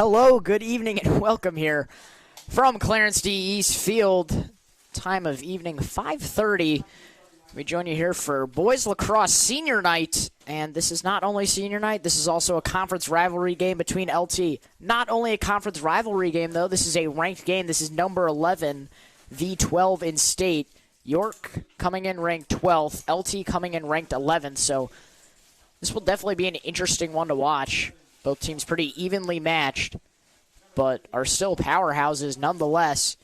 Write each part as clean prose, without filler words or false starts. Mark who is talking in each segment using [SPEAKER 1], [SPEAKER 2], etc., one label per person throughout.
[SPEAKER 1] Hello, good evening, and welcome here from Clarence D. East Field. Time of evening, 5:30. We join you here for Boys Lacrosse Senior Night, and this is not only Senior Night, this is also a conference rivalry game between LT. Not only a conference rivalry game, though, this is a ranked game. This is number 11, V12 in state. York coming in ranked 12th, LT coming in ranked 11th, so this will definitely be an interesting one to watch. Both teams pretty evenly matched, but are still powerhouses nonetheless.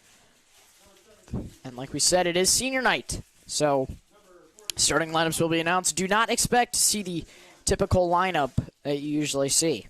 [SPEAKER 1] And like we said, it is senior night, so starting lineups will be announced. Do not expect to see the typical lineup that you usually see.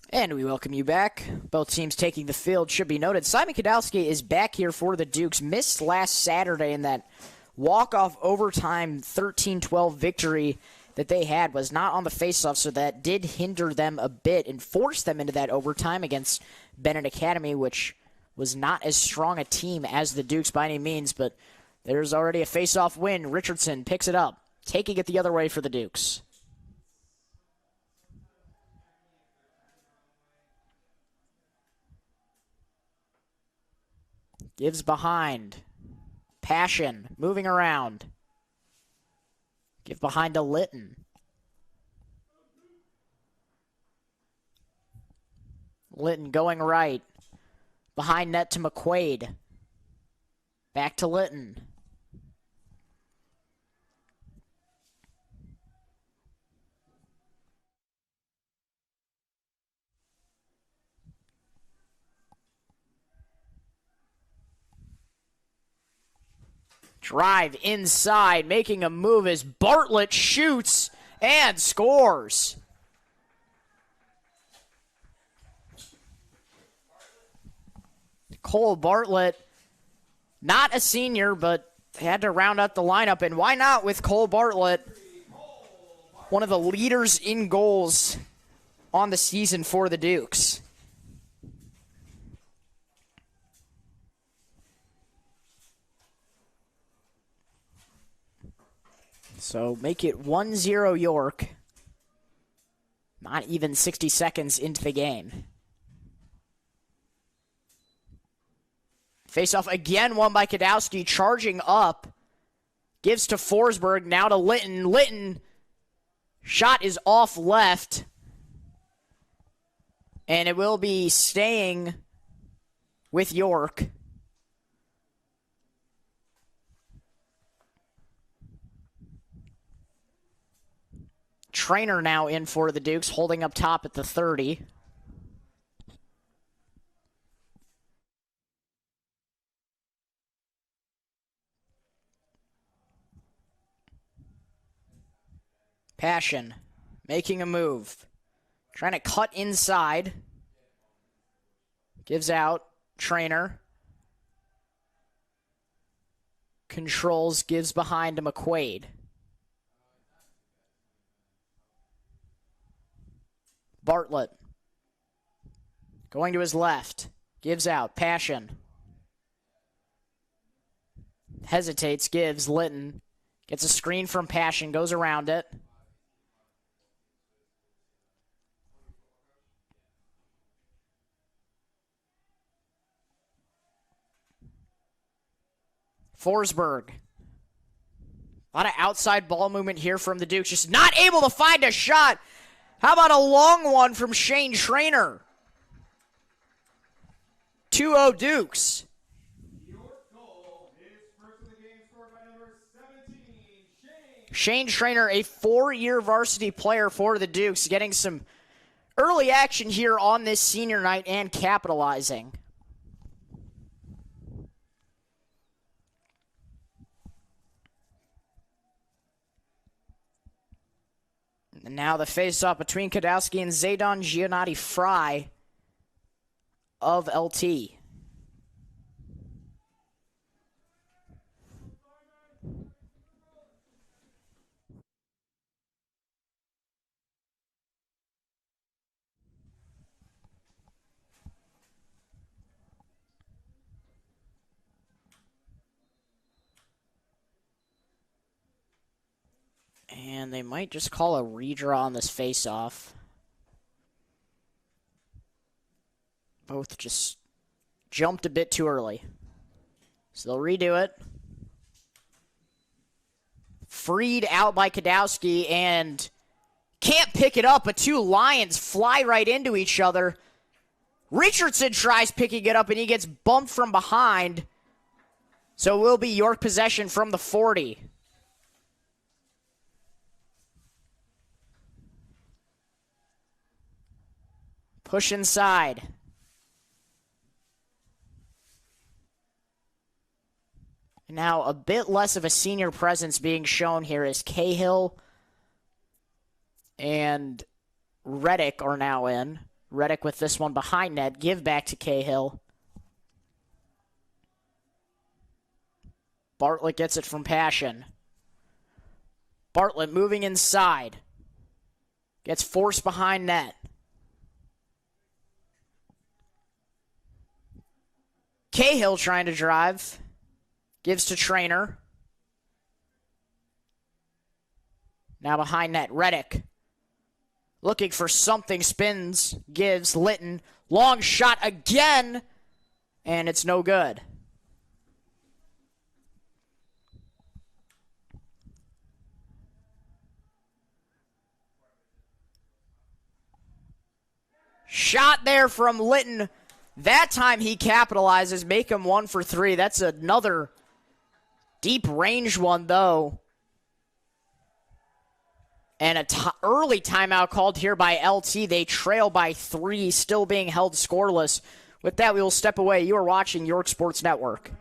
[SPEAKER 1] And we welcome you back. Both teams taking the field. Should be noted, Simon Kadowski is back here for the Dukes. Missed last Saturday in that walk-off overtime 13-12 victory that they had. Was not on the faceoff, so that did hinder them a bit and forced them into that overtime against Bennett Academy, which was not as strong a team as the Dukes by any means, but there's already a faceoff win. Richardson picks it up, taking it the other way for the Dukes. Gives behind. Passion. Moving around. Give behind to Litton. Litton going right. Behind net to McQuaid. Back to Litton. Drive inside, making a move as Bartlett shoots and scores. Cole Bartlett, not a senior, but had to round out the lineup. And why not with Cole Bartlett, one of the leaders in goals on the season for the Dukes. So make it 1-0 York. Not even 60 seconds into the game. Face-off again won by Kadowski, charging up. Gives to Forsberg, now to Litton. Litton, shot is off left. And it will be staying with York. Trainer now in for the Dukes, holding up top at the 30. Passion, making a move. Trying to cut inside. Gives out. Trainer. Controls, gives behind to McQuaid. Bartlett. Going to his left. Gives out. Passion. Hesitates. Gives. Litton. Gets a screen from Passion. Goes around it. Forsberg. A lot of outside ball movement here from the Dukes. Just not able to find a shot. How about a long one from Shane Trainer? 2-0 Dukes. Shane Trainer, a 4-year varsity player for the Dukes, getting some early action here on this senior night and capitalizing. And now the face-off between Kadowski and Zadon Giannotti-Fry of LT. And they might just call a redraw on this face-off. Both just jumped a bit too early. So they'll redo it. Freed out by Kadowski and can't pick it up, but two Lions fly right into each other. Richardson tries picking it up and he gets bumped from behind. So it will be York possession from the 40. Push inside. Now a bit less of a senior presence being shown here as Cahill and Reddick are now in. Reddick with this one behind net. Give back to Cahill. Bartlett gets it from Passion. Bartlett moving inside. Gets forced behind net. Cahill trying to drive. Gives to Trainer. Now behind net, Reddick. Looking for something, spins, gives, Litton. Long shot again, and it's no good. Shot there from Litton. That time he capitalizes, make him 1 for 3. That's another deep range one, though. And an early timeout called here by LT. They trail by 3, still being held scoreless. With that, we will step away. You are watching York Sports Network.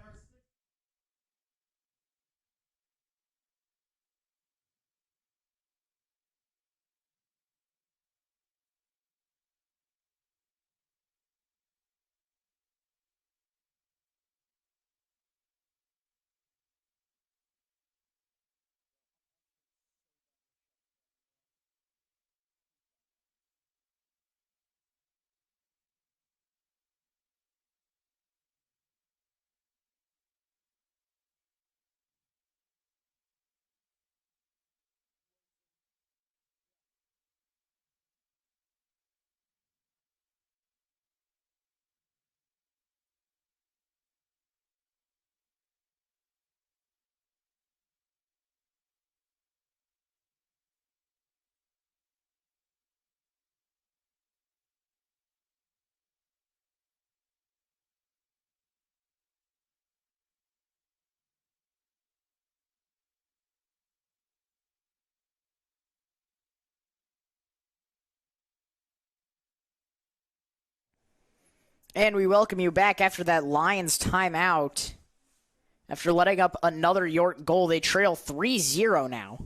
[SPEAKER 1] And we welcome you back after that Lions timeout. After letting up another York goal, they trail 3-0 now.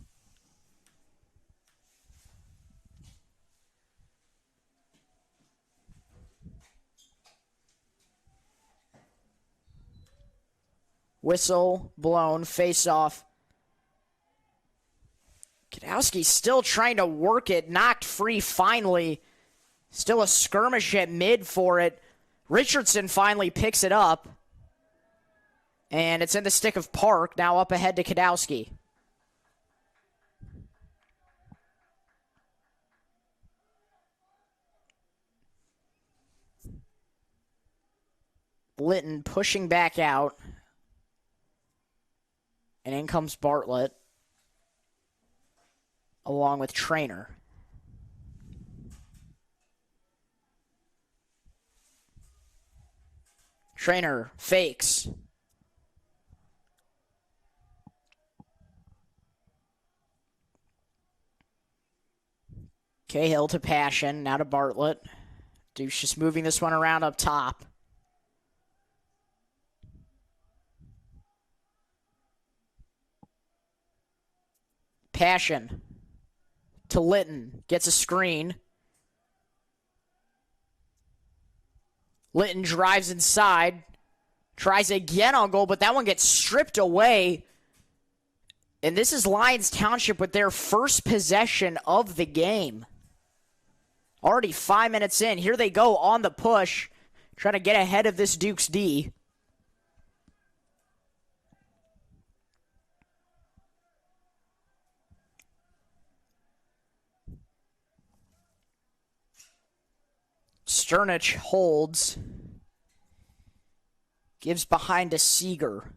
[SPEAKER 1] Whistle blown, face off. Kadowski still trying to work it, knocked free finally. Still a skirmish at mid for it. Richardson finally picks it up. And it's in the stick of Park, now up ahead to Kadowski. Litton pushing back out. And in comes Bartlett, along with Trainer. Trainer fakes. Cahill to Passion, now to Bartlett. Duke's just moving this one around up top. Passion to Litton, gets a screen. Litton drives inside, tries again on goal, but that one gets stripped away. And this is Lyons Township with their first possession of the game. Already 5 minutes in. Here they go on the push, trying to get ahead of this Duke's D. Sternich holds. Gives behind to Seeger.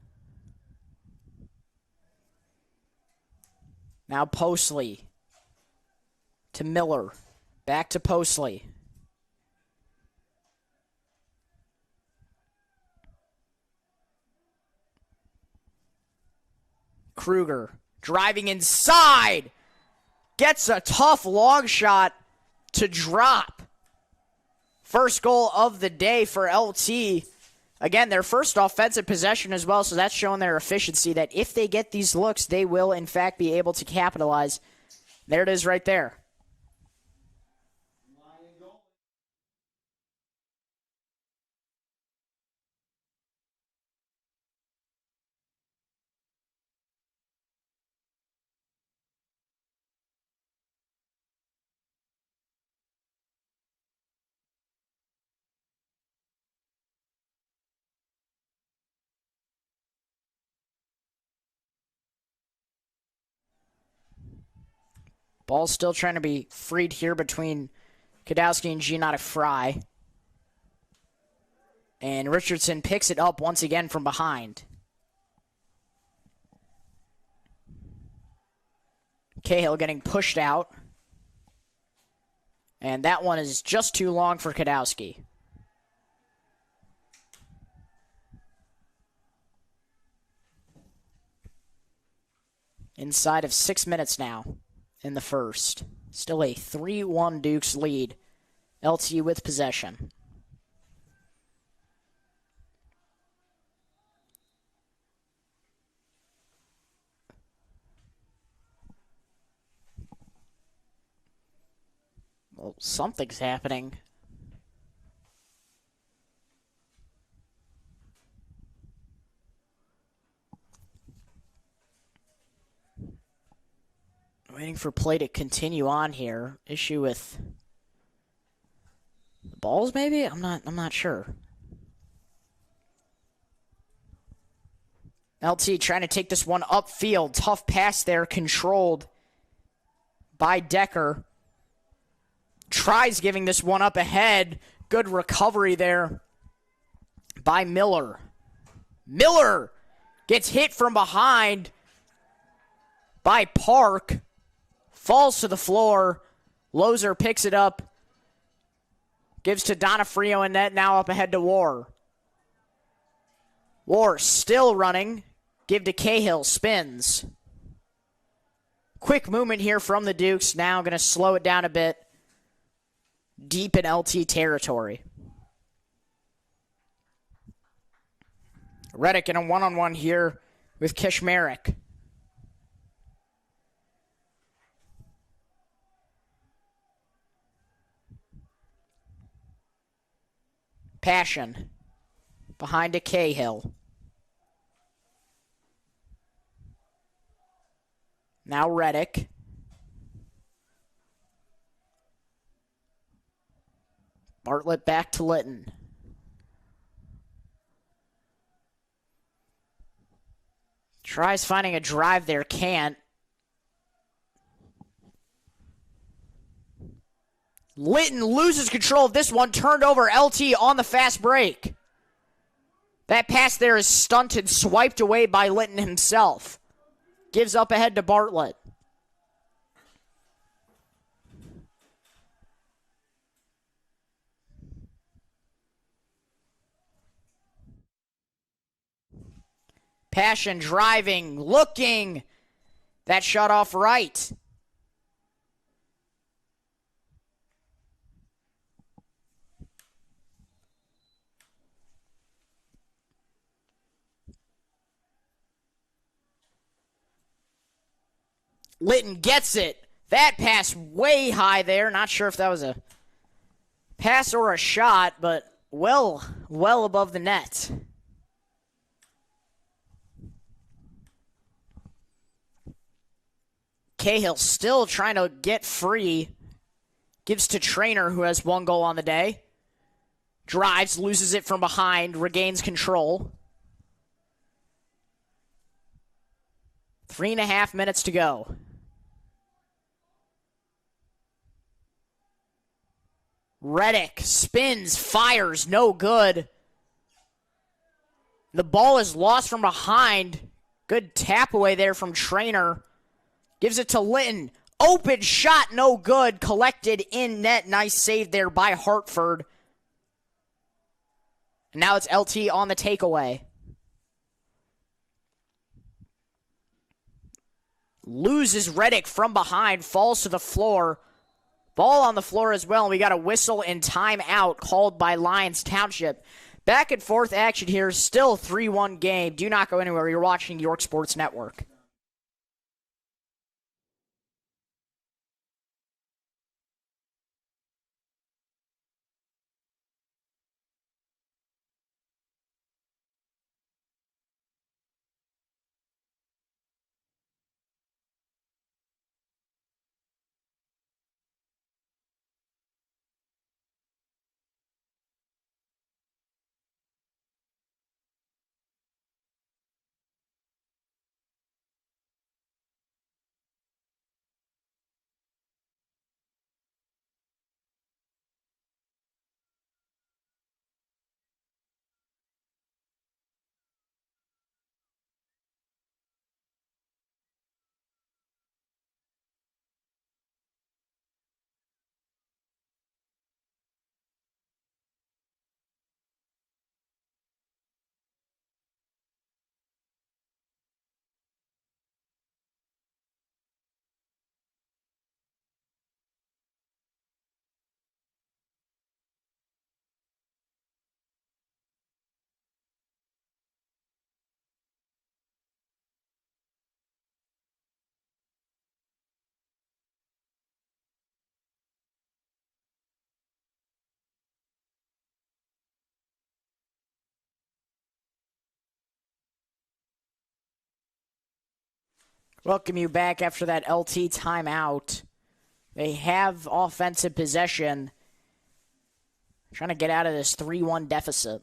[SPEAKER 1] Now Postley to Miller. Back to Postley. Kruger driving inside. Gets a tough long shot to drop. First goal of the day for LT. Again, their first offensive possession as well, so that's showing their efficiency, that if they get these looks, they will, in fact, be able to capitalize. There it is right there. Ball's still trying to be freed here between Kadowski and Giannotti Fry. And Richardson picks it up once again from behind. Cahill getting pushed out. And that one is just too long for Kadowski. Inside of 6 minutes now in the first. Still a 3-1 Dukes lead. LT with possession. Well, something's happening. Waiting for play to continue on here. Issue with the balls, maybe? I'm not sure. LT trying to take this one upfield. Tough pass there, controlled by Decker. Tries giving this one up ahead. Good recovery there by Miller. Miller gets hit from behind by Park. Falls to the floor. Lozer picks it up. Gives to Donofrio in net. Now up ahead to War. War still running. Give to Cahill. Spins. Quick movement here from the Dukes. Now going to slow it down a bit. Deep in LT territory. Reddick in a one-on-one here with Kishmarek. Passion. Behind to Cahill. Now Reddick. Bartlett back to Litton. Tries finding a drive there, can't. Litton loses control of this one, turned over LT on the fast break. That pass there is stunted, swiped away by Litton himself. Gives up ahead to Bartlett. Passion driving, looking. That shot off right. Litton gets it. That pass way high there. Not sure if that was a pass or a shot, but well above the net. Cahill still trying to get free. Gives to Trainer, who has 1 goal on the day. Drives, loses it from behind, regains control. 3.5 minutes to go. Reddick spins, fires, no good. The ball is lost from behind. Good tap away there from Trainer. Gives it to Litton. Open shot, no good. Collected in net. Nice save there by Hartford. And now it's LT on the takeaway. Loses Reddick from behind. Falls to the floor. Ball on the floor as well. And we got a whistle and timeout called by Lyons Township. Back and forth action here. Still 3-1 game. Do not go anywhere. You're watching York Sports Network. Welcome you back after that LT timeout. They have offensive possession. Trying to get out of this 3-1 deficit.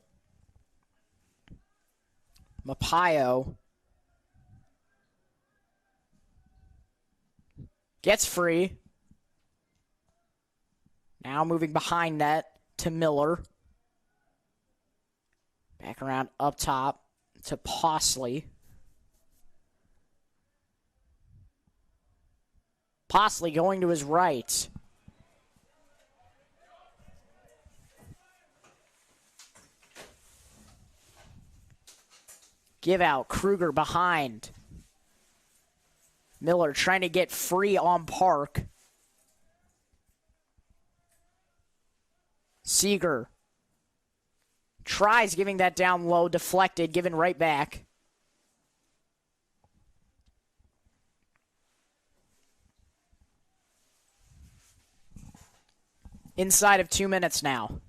[SPEAKER 1] Mapayo gets free. Now moving behind net to Miller. Back around up top to Posley. Posley going to his right. Give out. Kruger behind. Miller trying to get free on Park. Seeger tries giving that down low. Deflected. Given right back. Inside of 2 minutes now.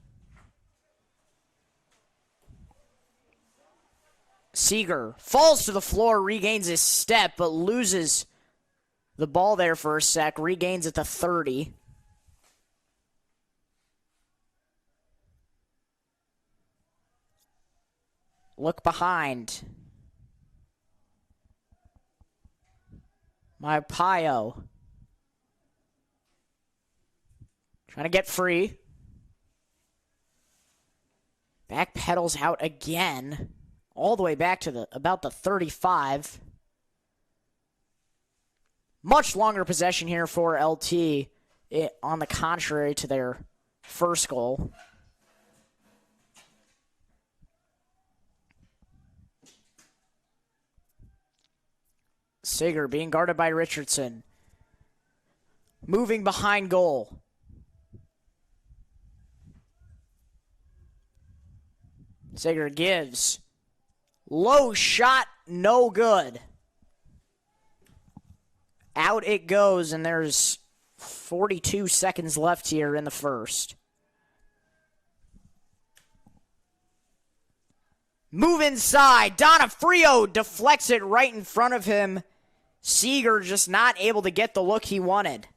[SPEAKER 1] Seeger falls to the floor, regains his step, but loses the ball there for a sec. Regains at the 30. Look behind. Mapayo. Trying to get free. Back pedals out again. All the way back to about the 35. much longer possession here for LT, on the contrary to their first goal. Sager being guarded by Richardson. Moving behind goal. Sager gives. Low shot, no good. Out it goes, and there's 42 seconds left here in the first. Move inside. Donofrio deflects it right in front of him. Seeger just not able to get the look he wanted.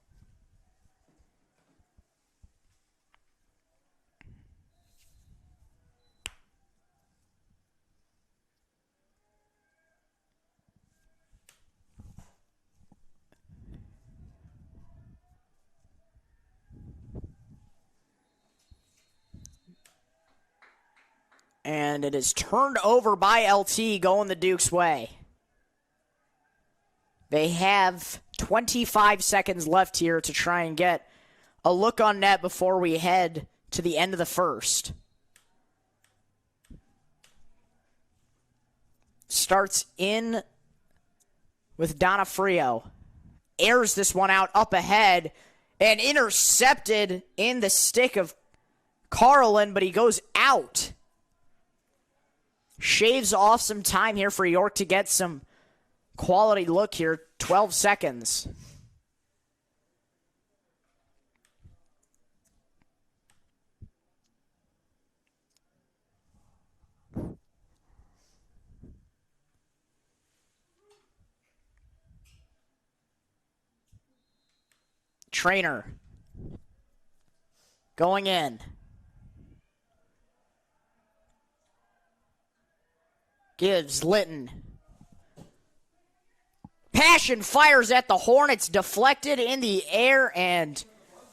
[SPEAKER 1] And it is turned over by LT, going the Duke's way. They have 25 seconds left here to try and get a look on net before we head to the end of the first. Starts in with Donofrio. Airs this one out up ahead and intercepted in the stick of Carlin, but he goes out. Shaves off some time here for York to get some quality look here. 12 seconds. Trainer. Going in. Gives Litton. Passion fires at the horn. It's deflected in the air, and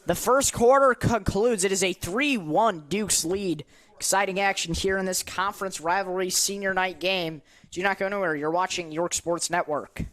[SPEAKER 1] the first quarter concludes. It is a 3-1 Dukes lead. Exciting action here in this conference rivalry senior night game. Do not go anywhere. You're watching York Sports Network.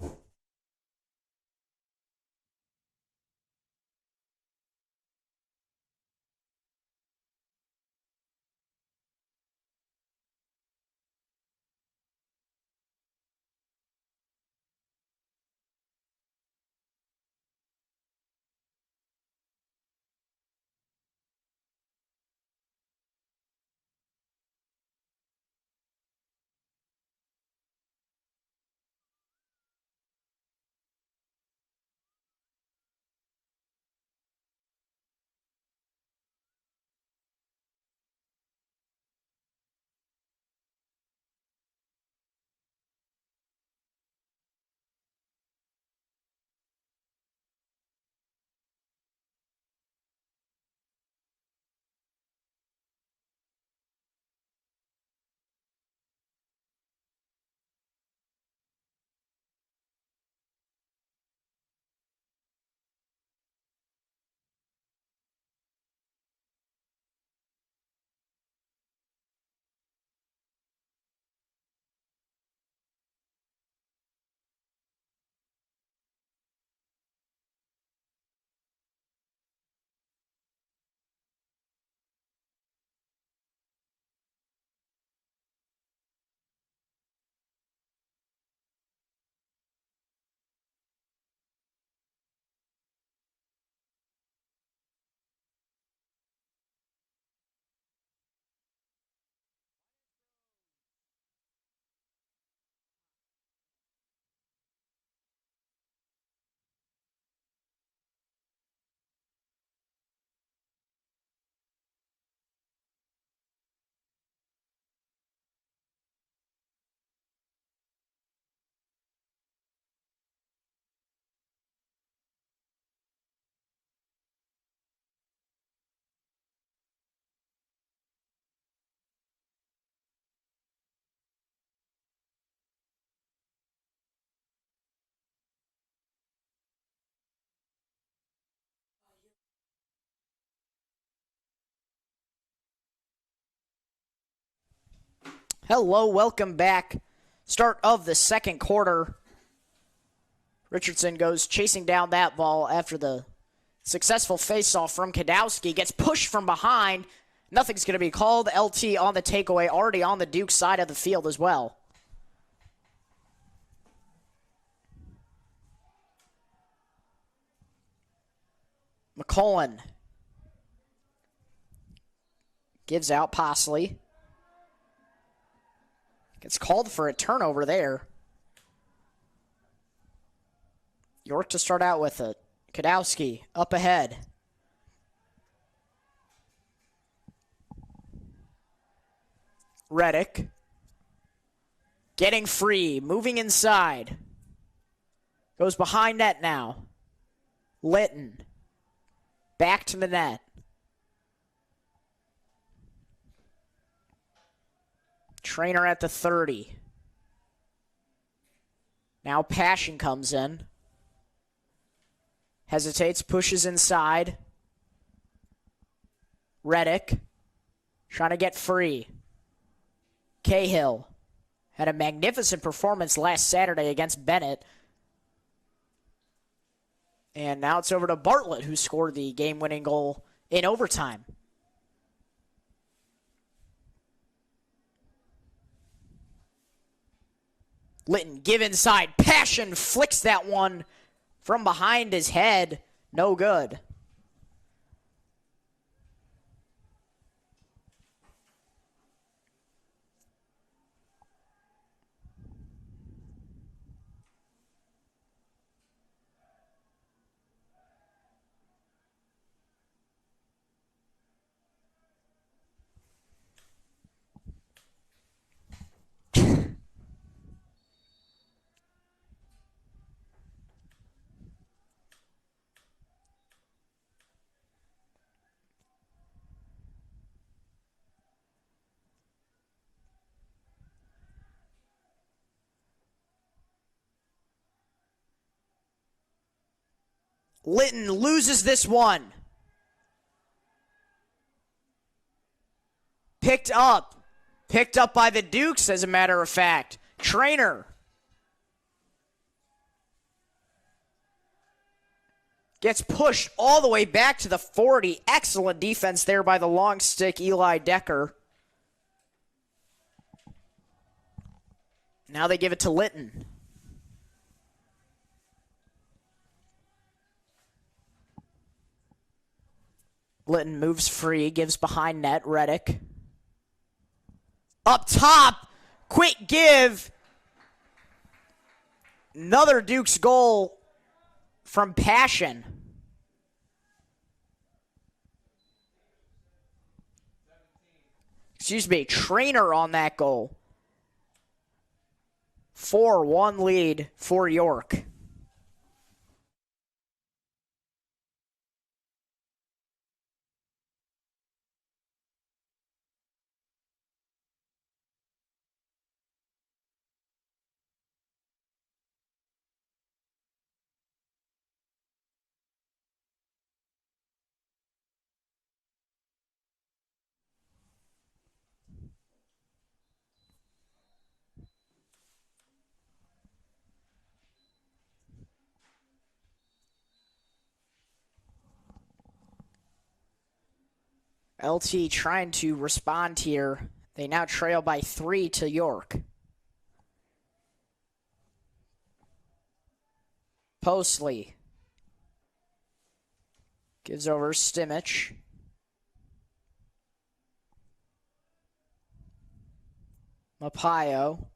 [SPEAKER 1] Hello, welcome back. Start of the second quarter. Richardson goes chasing down that ball after the successful faceoff from Kadowski. Gets pushed from behind. Nothing's going to be called. LT on the takeaway, already on the Duke side of the field as well. McCullen gives out Posley. Gets called for a turnover there. York to start out with it. Kadowski up ahead. Reddick getting free, moving inside. Goes behind net now. Litton back to the net. Trainer at the 30. Now Passion comes in. Hesitates, pushes inside. Reddick trying to get free. Cahill had a magnificent performance last Saturday against Bennett. And now it's over to Bartlett, who scored the game-winning goal in overtime. Litton give inside. Passion flicks that one from behind his head. No good. Litton loses this one. Picked up. Picked up by the Dukes, as a matter of fact. Trainer gets pushed all the way back to the 40. Excellent defense there by the long stick, Eli Decker. Now they give it to Litton. Litton moves free, gives behind net, Reddick. Up top, quick give. Another Duke's goal from Passion. Excuse me, Trainer on that goal. 4-1 lead for York. LT trying to respond here. They now trail by 3 to York. Postley gives over Stimich. Mapayo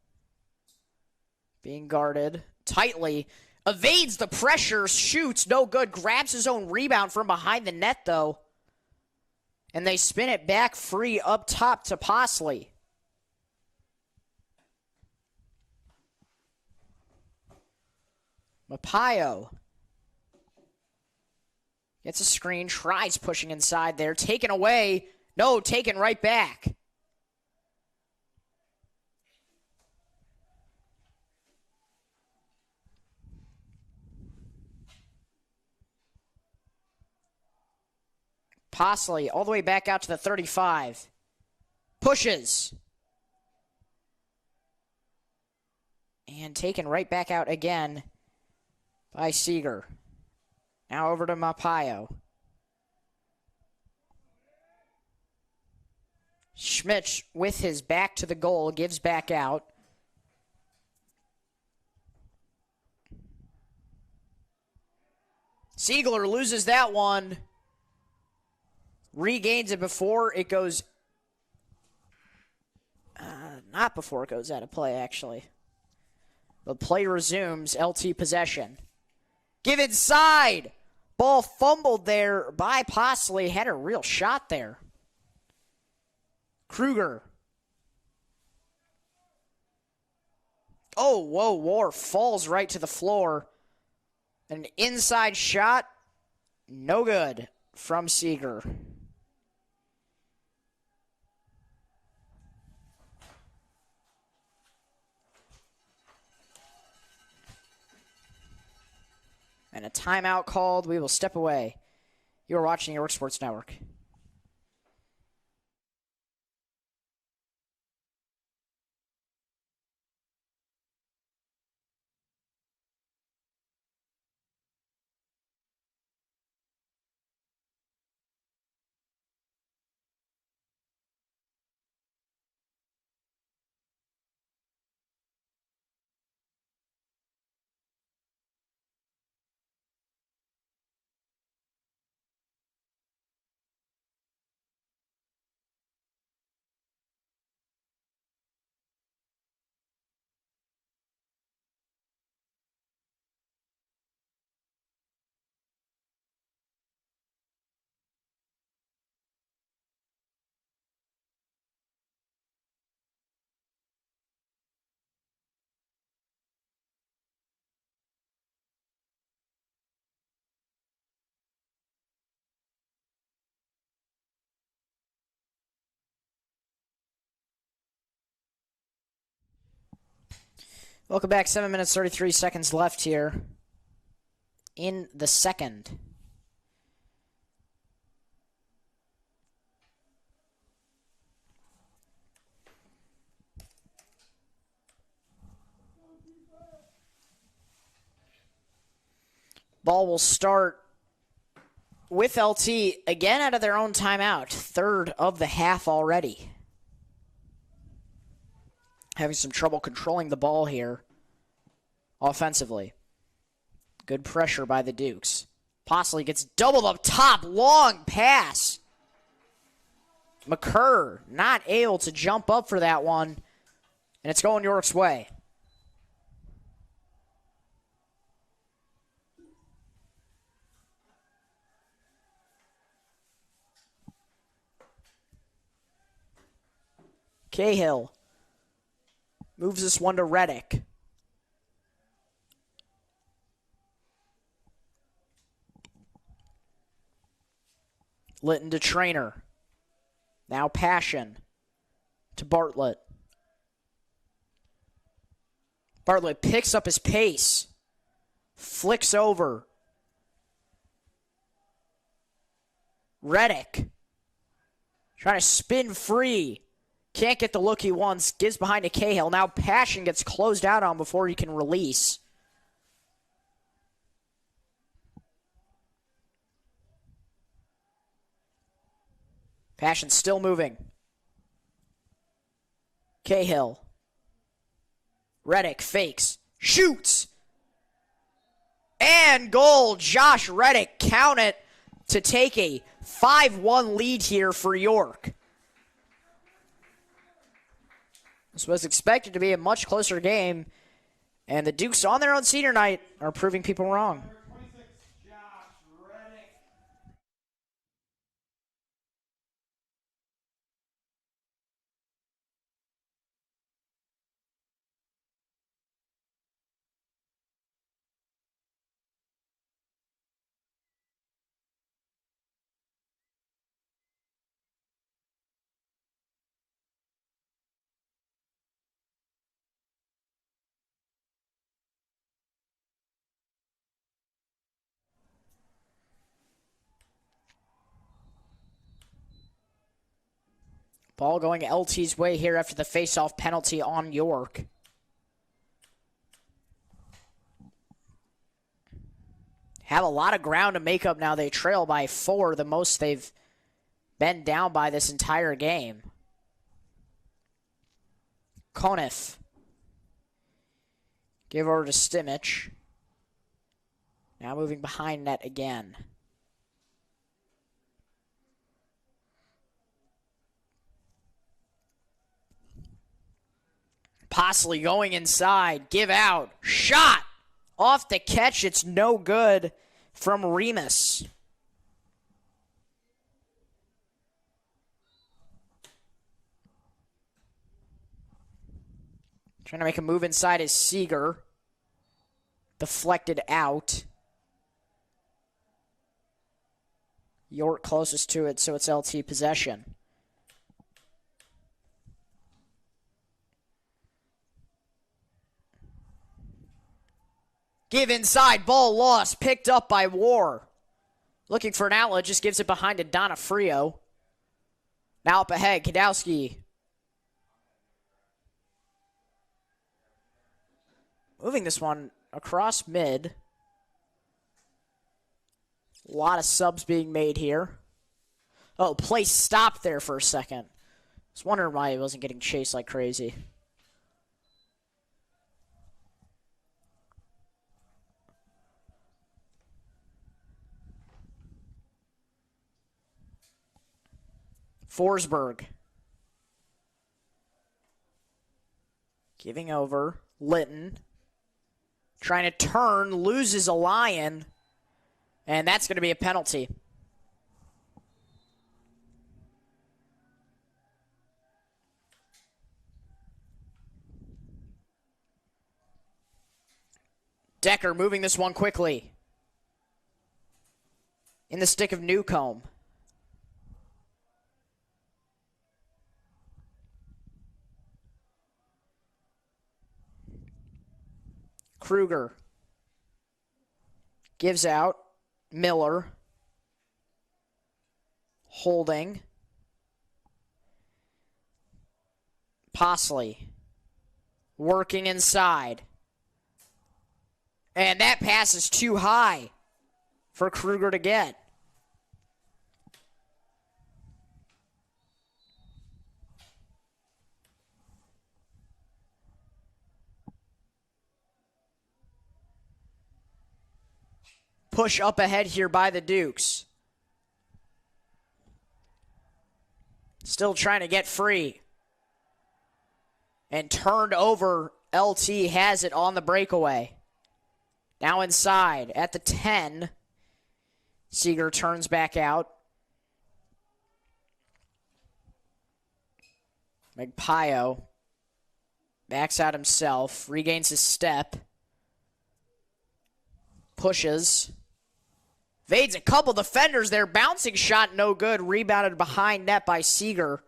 [SPEAKER 1] being guarded tightly. Evades the pressure, shoots, no good. Grabs his own rebound from behind the net, though. And they spin it back free up top to Posley. Mapayo gets a screen, tries pushing inside there. Taken away. No, taken right back. Posley all the way back out to the 35. Pushes. And taken right back out again by Seeger. Now over to Mapayo. Schmidt, with his back to the goal, gives back out. Siegler loses that one. Regains it before it goes... not before it goes out of play, actually. The play resumes. LT possession. Give inside! Ball fumbled there by Posley. Had a real shot there. Kruger. Oh, whoa, War falls right to the floor. An inside shot. No good from Seeger. And a timeout called. We will step away. You are watching York Sports Network. Welcome back. 7 minutes, 33 seconds left here in the second. Ball will start with LT again out of their own timeout. Third of the half already. Having some trouble controlling the ball here offensively. Good pressure by the Dukes. Posley gets doubled up top. Long pass. McCurr not able to jump up for that one. And it's going York's way. Cahill moves this one to Reddick. Litton to Trainer. Now Passion to Bartlett. Bartlett picks up his pace. Flicks over. Reddick trying to spin free. Can't get the look he wants. Gives behind to Cahill. Now Passion gets closed out on before he can release. Passion still moving. Cahill. Reddick fakes. Shoots. And goal. Josh Reddick, count it, to take a 5-1 lead here for York. This was expected to be a much closer game, and the Dukes on their own senior night are proving people wrong. Ball going LT's way here after the face-off penalty on York. have a lot of ground to make up now. They trail by 4, the most they've been down by this entire game. Konef. Give over to Stimich. Now moving behind net again. Possibly going inside. Give out. Shot. Off the catch. It's no good from Remus. Trying to make a move inside is Seeger. Deflected out. York closest to it, so it's LT possession. Give inside, ball lost, picked up by War. Looking for an outlet, just gives it behind to Donofrio. Now up ahead, Kadowski. Moving this one across mid. A lot of subs being made here. Oh, play stopped there for a second. I was wondering why he wasn't getting chased like crazy. Forsberg. Giving over. Litton. Trying to turn, loses a Lion, and that's going to be a penalty. Decker moving this one quickly. In the stick of Newcomb. Kruger gives out. Miller holding. Posley working inside. And that pass is too high for Kruger to get. Push up ahead here by the Dukes. Still trying to get free. And turned over. LT has it on the breakaway. Now inside at the 10. Seeger turns back out. Magpaio backs out himself. Regains his step. Pushes. Evades a couple defenders there. Bouncing shot, no good. Rebounded behind net by Seeger.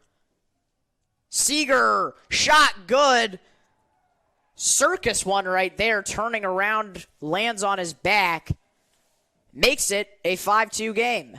[SPEAKER 1] Seeger, shot good. Circus one right there. Turning around, lands on his back. Makes it a 5-2 game.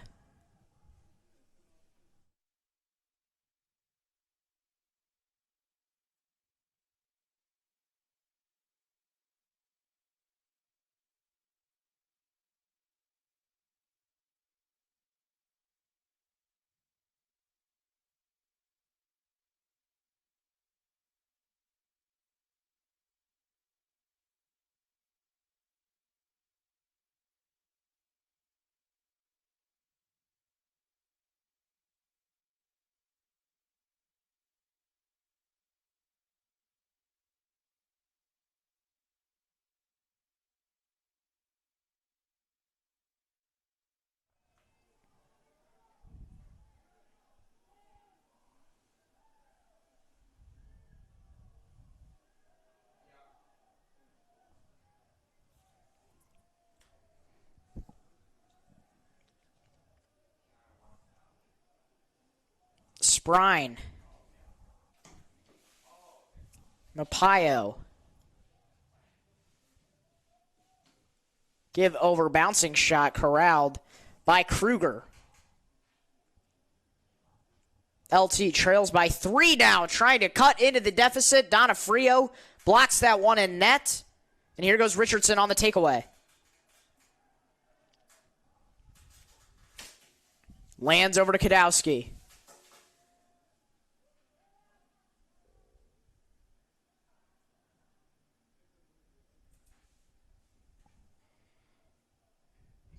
[SPEAKER 1] Sprine. Magpaio. Give over, bouncing shot corralled by Kruger. LT trails by 3 now, trying to cut into the deficit. Donofrio blocks that one in net. And here goes Richardson on the takeaway. Lands over to Kadowski.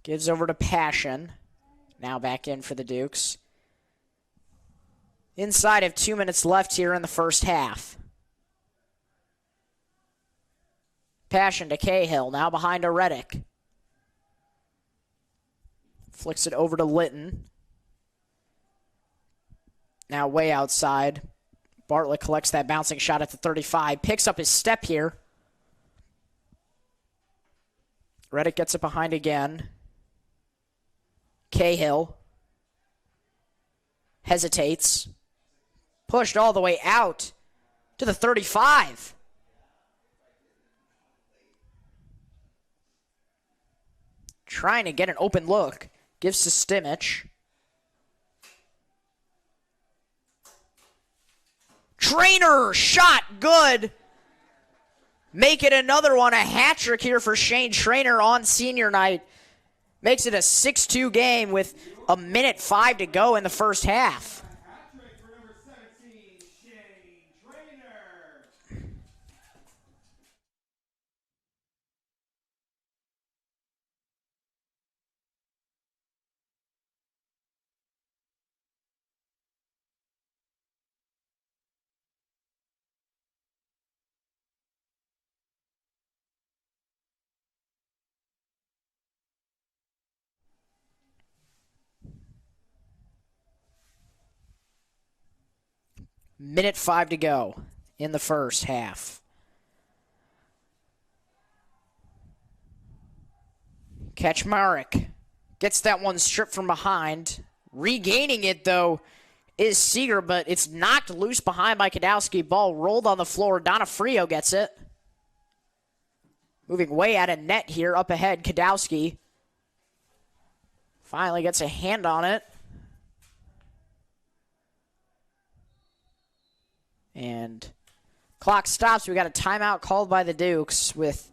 [SPEAKER 1] Gives over to Passion. Now back in for the Dukes. Inside of 2 minutes left here in the first half. Passion to Cahill. Now behind to Reddick. Flicks it over to Litton. Now way outside. Bartlett collects that bouncing shot at the 35. Picks up his step here. Reddick gets it behind again. Cahill. Hesitates. Pushed all the way out to the 35. Trying to get an open look. Gives to Stimich. Trainer, shot, good. Make it another one, a hat trick here for Shane Trainer on senior night. Makes it a 6-2 game with 1:05 to go in the first half. Minute 5 to go in the first half. Kaczmarek gets that one stripped from behind. Regaining it, though, is Seeger, but it's knocked loose behind by Kadowski. Ball rolled on the floor. Donofrio gets it. Moving way out of net here, up ahead, Kadowski. Finally gets a hand on it. And clock stops. We got a timeout called by the Dukes with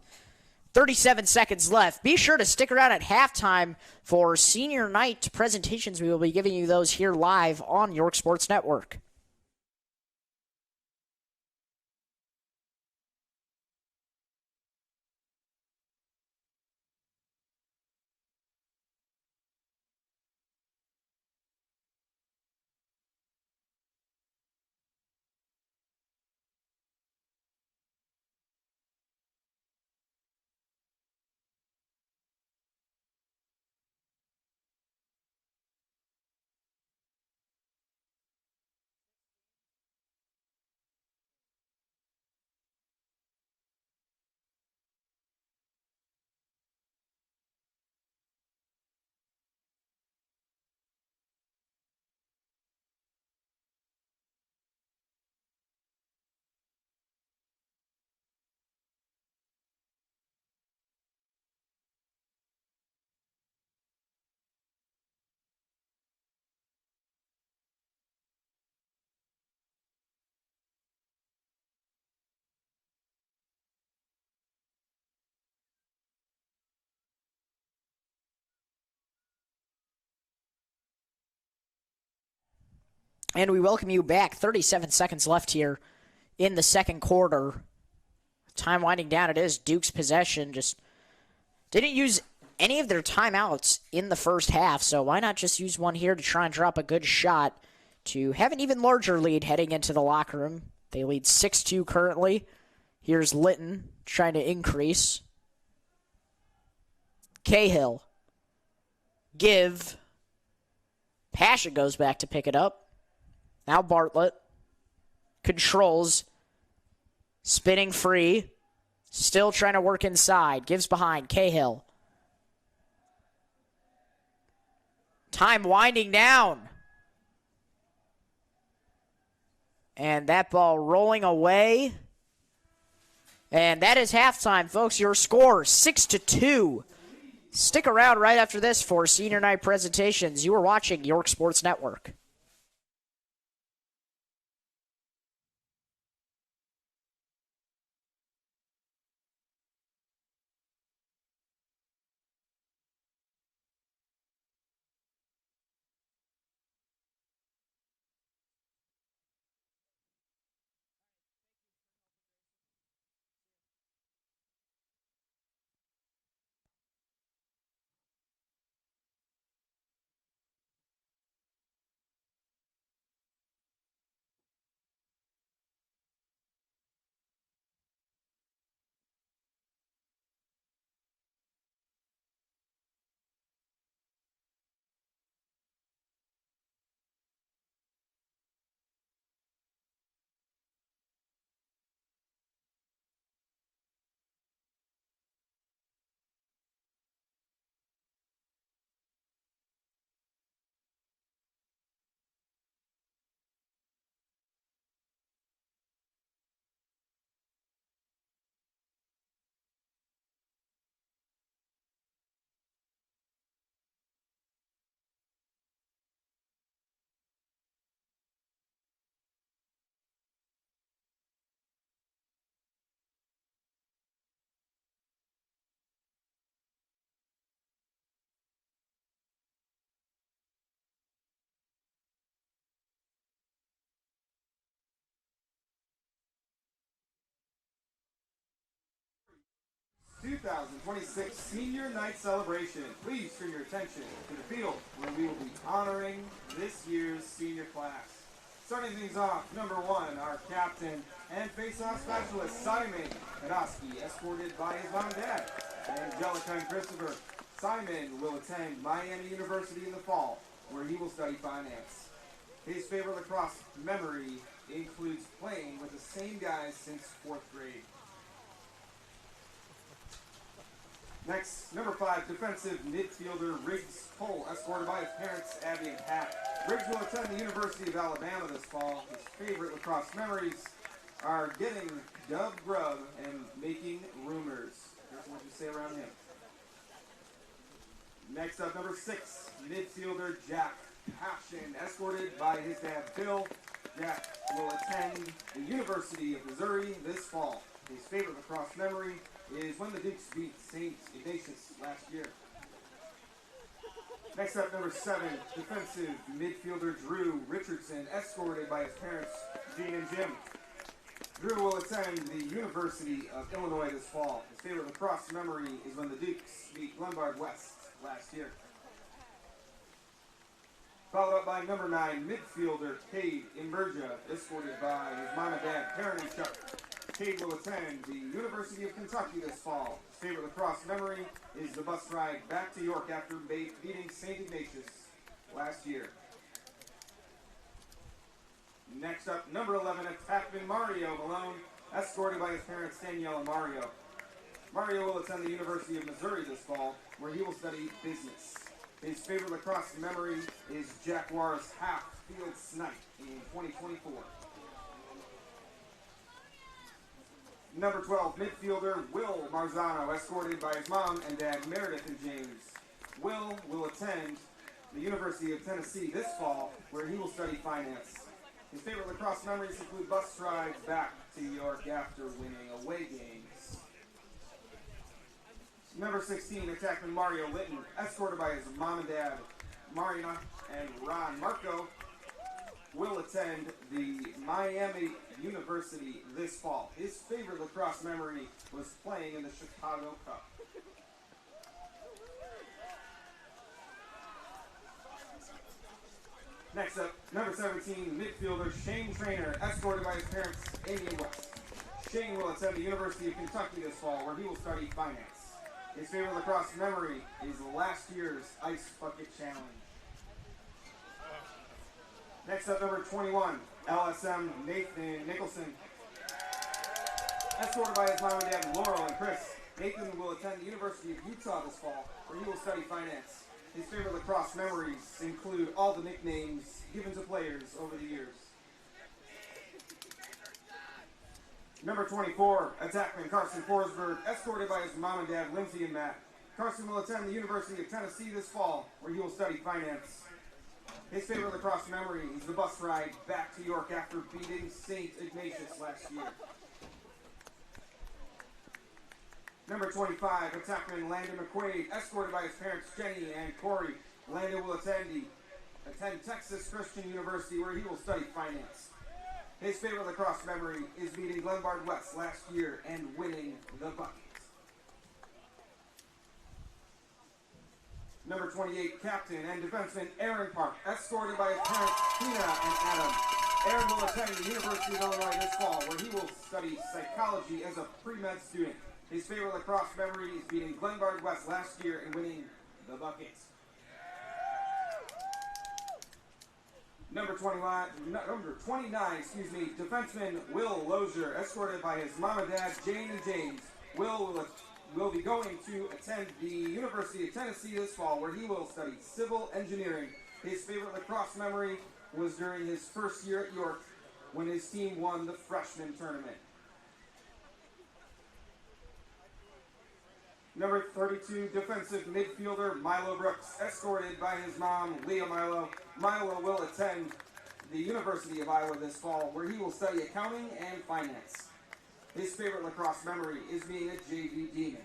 [SPEAKER 1] 37 seconds left. Be sure to stick around at halftime for senior night presentations. We will be giving you those here live on York Sports Network. And we welcome you back. 37 seconds left here in the second quarter. Time winding down. It is Duke's possession. Just didn't use any of their timeouts in the first half, so why not just use one here to try and drop a good shot to have an even larger lead heading into the locker room. They lead 6-2 currently. Here's Litton trying to increase. Cahill. Give. Passion goes back to pick it up. Now Bartlett controls, spinning free, still trying to work inside, gives behind, Cahill. Time winding down. And that ball rolling away. And that is halftime, folks. Your score, 6-2. Stick around right after this for senior night presentations. You are watching York Sports Network.
[SPEAKER 2] 2026 Senior Night Celebration. Please turn your attention to the field where we will be honoring this year's senior class. Starting things off, number 1, our captain and face-off specialist, Simon Kadowski, escorted by his mom and dad. Angelica and Christopher. Simon will attend Miami University in the fall, where he will study finance. His favorite lacrosse memory includes playing with the same guys since 4th grade. Next, number 5, defensive midfielder Riggs Cole, escorted by his parents, Abby and Pat. Riggs will attend the University of Alabama this fall. His favorite lacrosse memories are getting dub grub and making rumors. Here's what you say around him. Next up, number 6, midfielder Jack Passion, escorted by his dad, Bill. Jack will attend the University of Missouri this fall. His favorite lacrosse memory is when the Dukes beat St. Ignatius last year. Next up, number 7, defensive midfielder Drew Richardson, escorted by his parents, Gene and Jim. Drew will attend the University of Illinois this fall. His favorite lacrosse memory is when the Dukes beat Glenbard West last year. Followed up by number 9, midfielder Cade Imbergia, escorted by his mom and dad, Karen and Chuck. Cade will attend the University of Kentucky this fall. His favorite lacrosse memory is the bus ride back to York after beating St. Ignatius last year. Next up, number 11, attackman Mario Malone, escorted by his parents, Danielle and Mario. Mario will attend the University of Missouri this fall, where he will study business. His favorite lacrosse memory is Jaguars half-field snipe in 2024. Number 12, midfielder Will Marzano, escorted by his mom and dad, Meredith and James. Will attend the University of Tennessee this fall, where he will study finance. His favorite lacrosse memories include bus rides back to York after winning away games. Number 16, attackman Mario Litton, escorted by his mom and dad, Marina and Ron Marco, will attend the Miami University this fall. His favorite lacrosse memory was playing in the Chicago Cup. Next up, number 17, midfielder Shane Trainer, escorted by his parents, Amy and West. Shane will attend the University of Kentucky this fall, where he will study finance. His favorite lacrosse memory is last year's Ice Bucket Challenge. Next up, number 21, LSM Nathan Nicholson, escorted by his mom and dad, Laurel and Chris. Nathan will attend the University of Utah this fall, where he will study finance. His favorite lacrosse memories include all the nicknames given to players over the years. Number 24, attackman Carson Forsberg, escorted by his mom and dad, Lindsay and Matt. Carson will attend the University of Tennessee this fall, where he will study finance. His favorite lacrosse memory is the bus ride back to York after beating St. Ignatius last year. Number 25, attackman Landon McQuaid, escorted by his parents, Jenny and Corey. Landon will attend Texas Christian University, where he will study finance. His favorite lacrosse memory is beating Glenbard West last year and winning the bucket. Number 28, captain and defenseman Aaron Park, escorted by his parents, Tina and Adam. Aaron will attend the University of Illinois this fall, where he will study psychology as a pre-med student. His favorite lacrosse memory is beating Glenbard West last year and winning the bucket. Number 29, defenseman Will Lozier, escorted by his mom and dad, Jane and James. Will be going to attend the University of Tennessee this fall, where he will study civil engineering. His favorite lacrosse memory was during his first year at York, when his team won the freshman tournament. Number 32, defensive midfielder Milo Brooks, escorted by his mom, Leah Milo. Milo will attend the University of Iowa this fall, where he will study accounting and finance. His favorite lacrosse memory is being a JV Demon.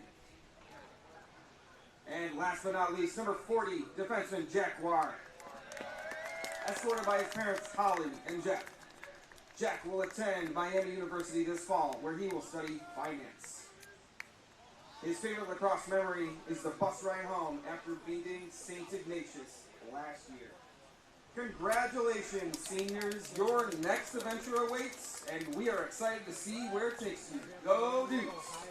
[SPEAKER 2] And last but not least, number 40, defenseman Jack War, escorted by his parents, Holly and Jack. Jack will attend Miami University this fall, where he will study finance. His favorite lacrosse memory is the bus ride home after beating St. Ignatius last year. Congratulations, seniors. Your next adventure awaits, and we are excited to see where it takes you. Go Dukes!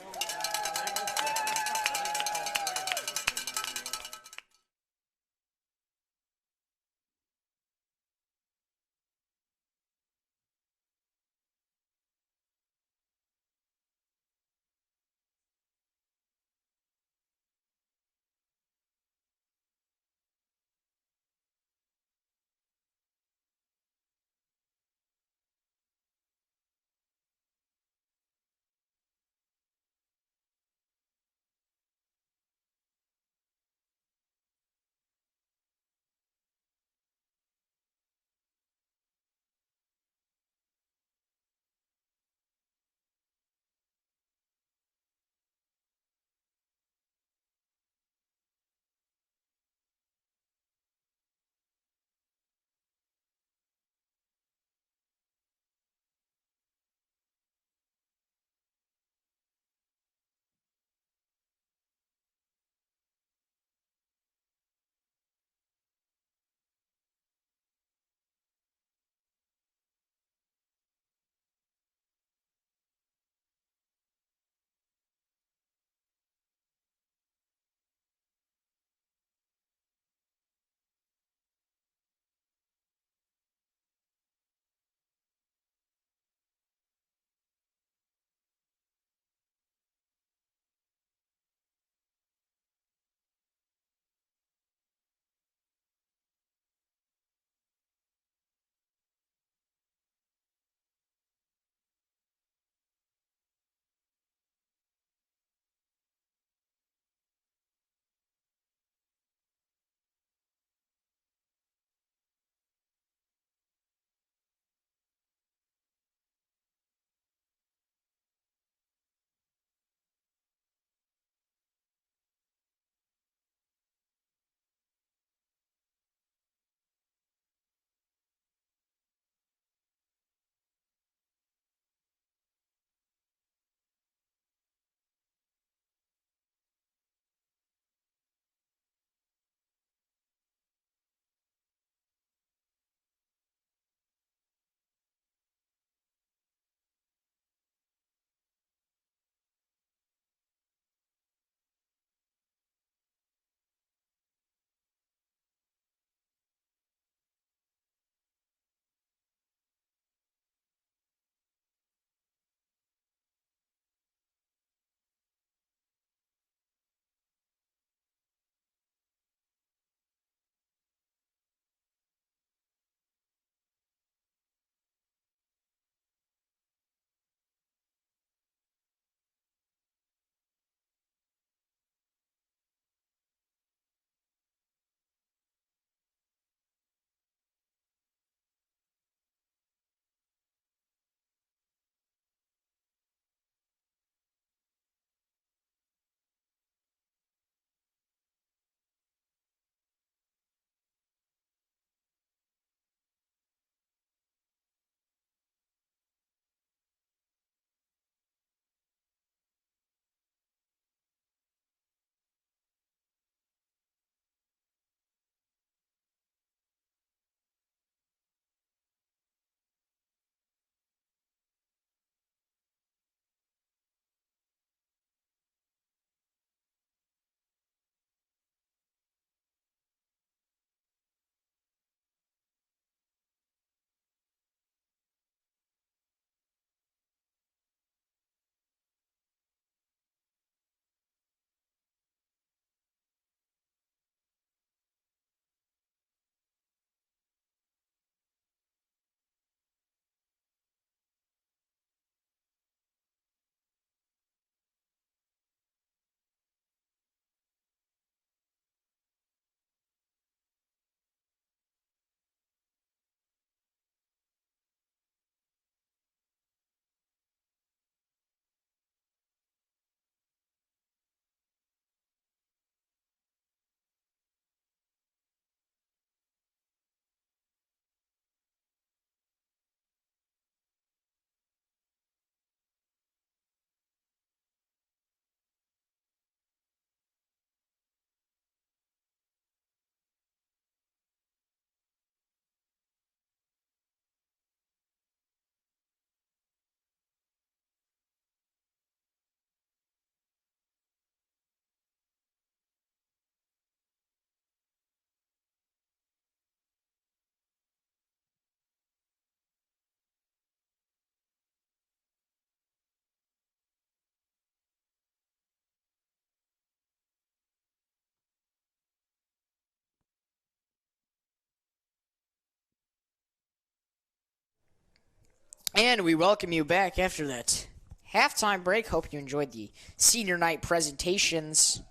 [SPEAKER 1] And we welcome you back after that halftime break. Hope you enjoyed the senior night presentations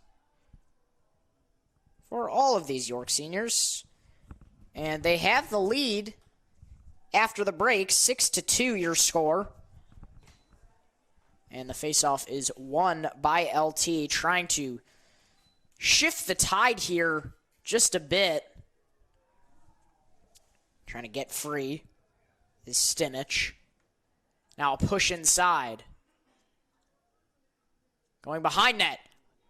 [SPEAKER 1] for all of these York seniors. And they have the lead after the break, 6-2 your score. And the faceoff is won by LT, trying to shift the tide here just a bit. Trying to get free is Stinich. Now a push inside. Going behind net.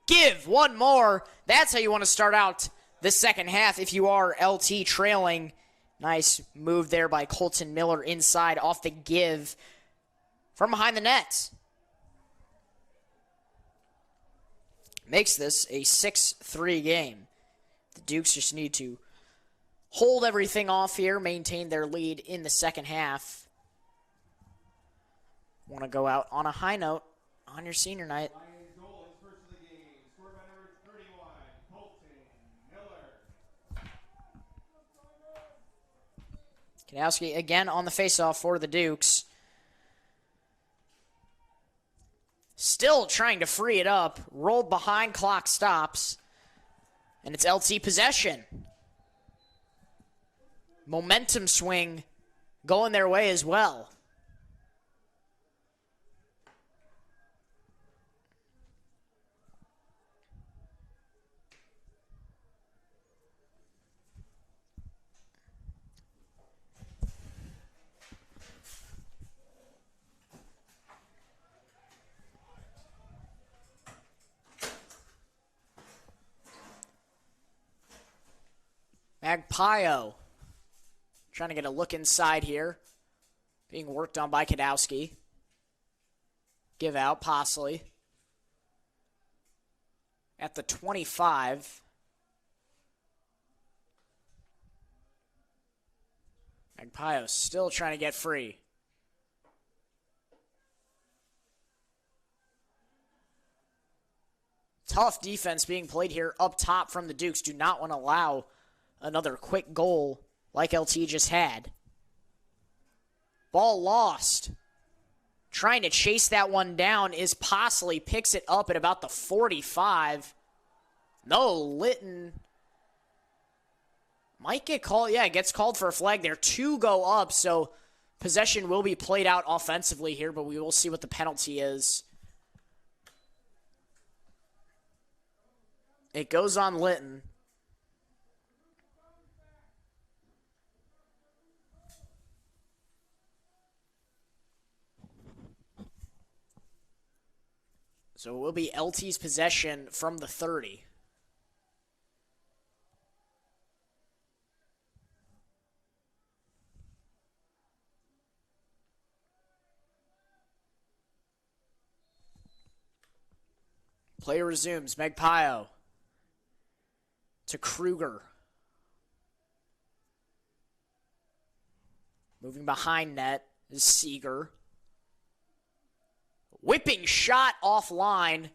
[SPEAKER 1] Give one more. That's how you want to start out the second half if you are LT trailing. Nice move there by Colton Miller inside off the give from behind the net. Makes this a 6-3 game. The Dukes just need to hold everything off here, maintain their lead in the second half. Want to go out on a high note on your senior night.
[SPEAKER 2] Lyons goal is first of the game. Scored by number 31, Colton Miller.
[SPEAKER 1] Kadowski again on the faceoff for the Dukes. Still trying to free it up. Rolled behind, clock stops. And it's LT possession. Momentum swing going their way as well. Magpio trying to get a look inside here. Being worked on by Kadowski. Give out, Posley. At the 25. Magpio still trying to get free. Tough defense being played here up top from the Dukes. Do not want to allow another quick goal like LT just had. Ball lost. Trying to chase that one down is Posley. Picks it up at about the 45. No, Litton might get called. Yeah, gets called for a flag there. 2 go up, so possession will be played out offensively here, but we will see what the penalty is. It goes on Litton. So it will be LT's possession from the 30. Play resumes. Magpio to Kruger. Moving behind net is Seeger. Whipping shot offline.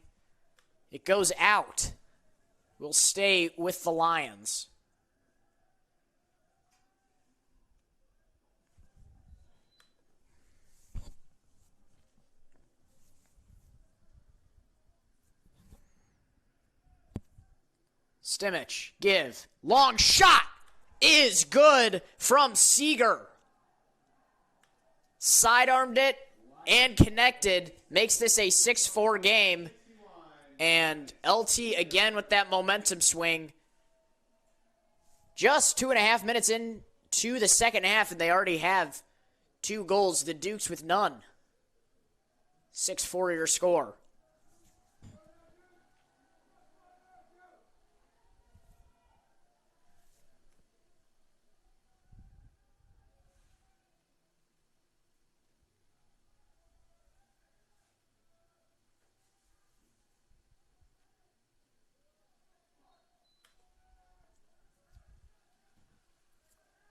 [SPEAKER 1] It goes out. We'll stay with the Lions. Stimich, give. Long shot is good from Seeger. Sidearmed it and connected. Makes this a 6-4 game. And LT again with that momentum swing. Just 2.5 minutes into the second half, and they already have 2 goals. The Dukes with none. 6-4 your score.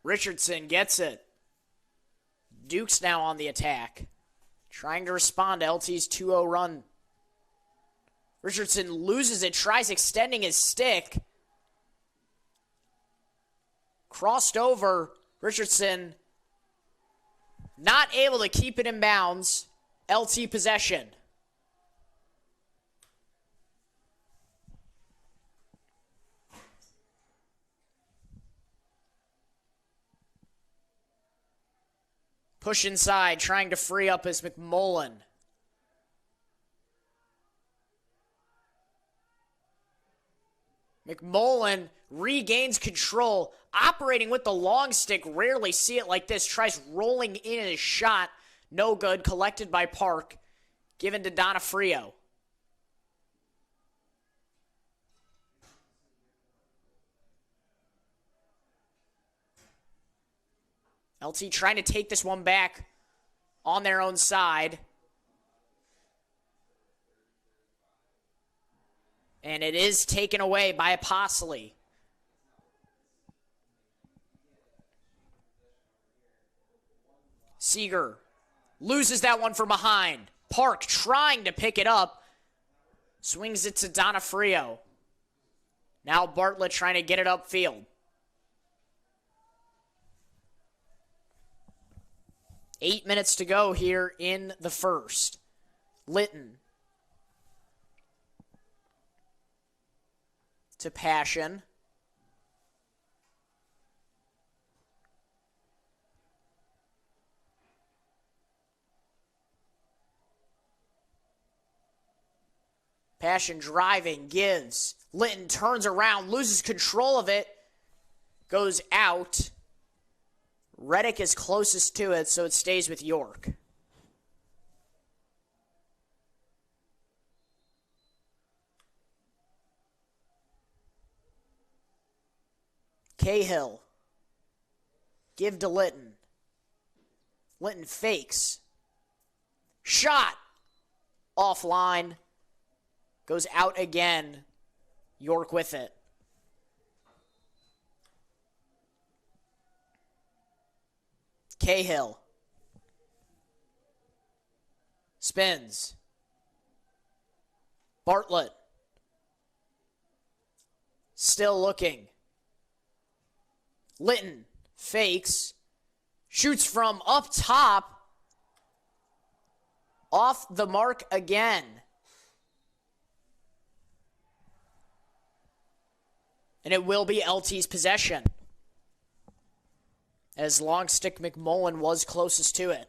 [SPEAKER 1] Richardson gets it. Duke's now on the attack. Trying to respond to LT's 2-0 run. Richardson loses it, tries extending his stick. Crossed over. Richardson Not able to keep it in bounds. LT possession. Push inside, trying to free up is McMullen. McMullen regains control, operating with the long stick. Rarely see it like this. Tries rolling in his shot. No good. Collected by Park. Given to Donofrio. LT trying to take this one back on their own side. And it is taken away by Apostoli. Seeger loses that one from behind. Park trying to pick it up. Swings it to Donofrio. Now Bartlett trying to get it upfield. 8 minutes to go here in the first. Litton. To Passion. Passion driving, gives. Litton turns around, loses control of it. Goes out. Reddick is closest to it, so it stays with York. Cahill. Give to Litton. Litton fakes. Shot. Offline. Goes out again. York with it. Cahill. Spins. Bartlett. Still looking. Litton fakes. Shoots from up top. Off the mark again. And it will be LT's possession. As long stick McMullen was closest to it.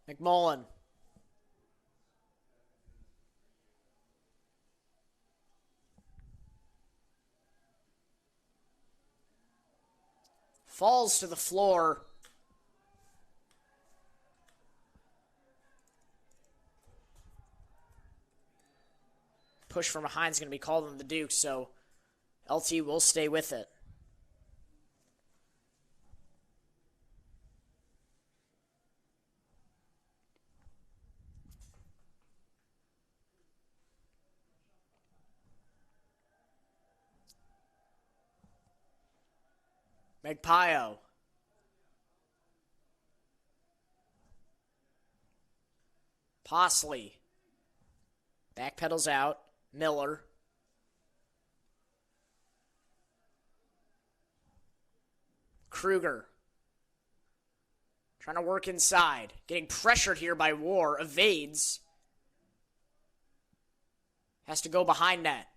[SPEAKER 1] McMullen. Falls to the floor. Push from behind is going to be called on the Duke, so LT will stay with it. Magpio. Posley. Backpedals out. Miller. Kruger. Trying to work inside. Getting pressured here by War. Evades. Has to go behind net.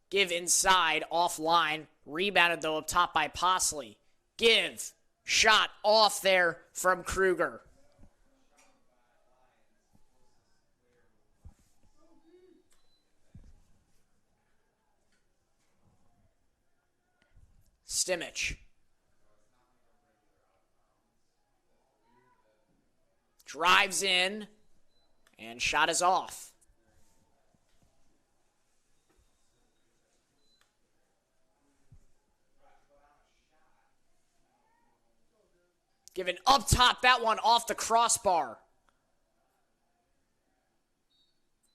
[SPEAKER 1] Give inside. Offline. Rebounded, though, up top by Posley. Give. Shot off there from Kruger. Stimmich. Drives in. And shot is off. Given up top, that one off the crossbar.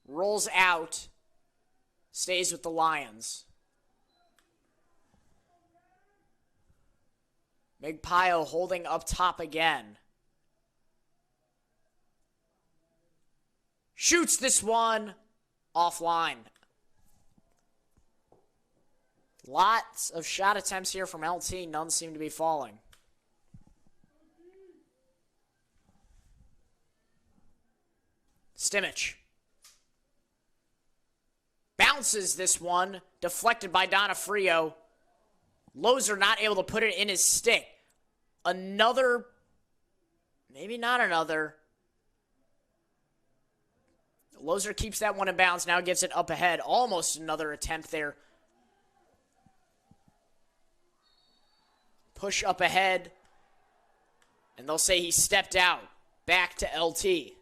[SPEAKER 1] Rolls out. Stays with the Lions. Magpio holding up top again. Shoots this one offline. Lots of shot attempts here from LT. None seem to be falling. Stimich. Bounces this one. Deflected by Donofrio. Loser not able to put it in his stick. Another. Maybe not another. Loser keeps that one in bounds. Now gets it up ahead. Almost another attempt there. Push up ahead. And they'll say he stepped out. Back to LT.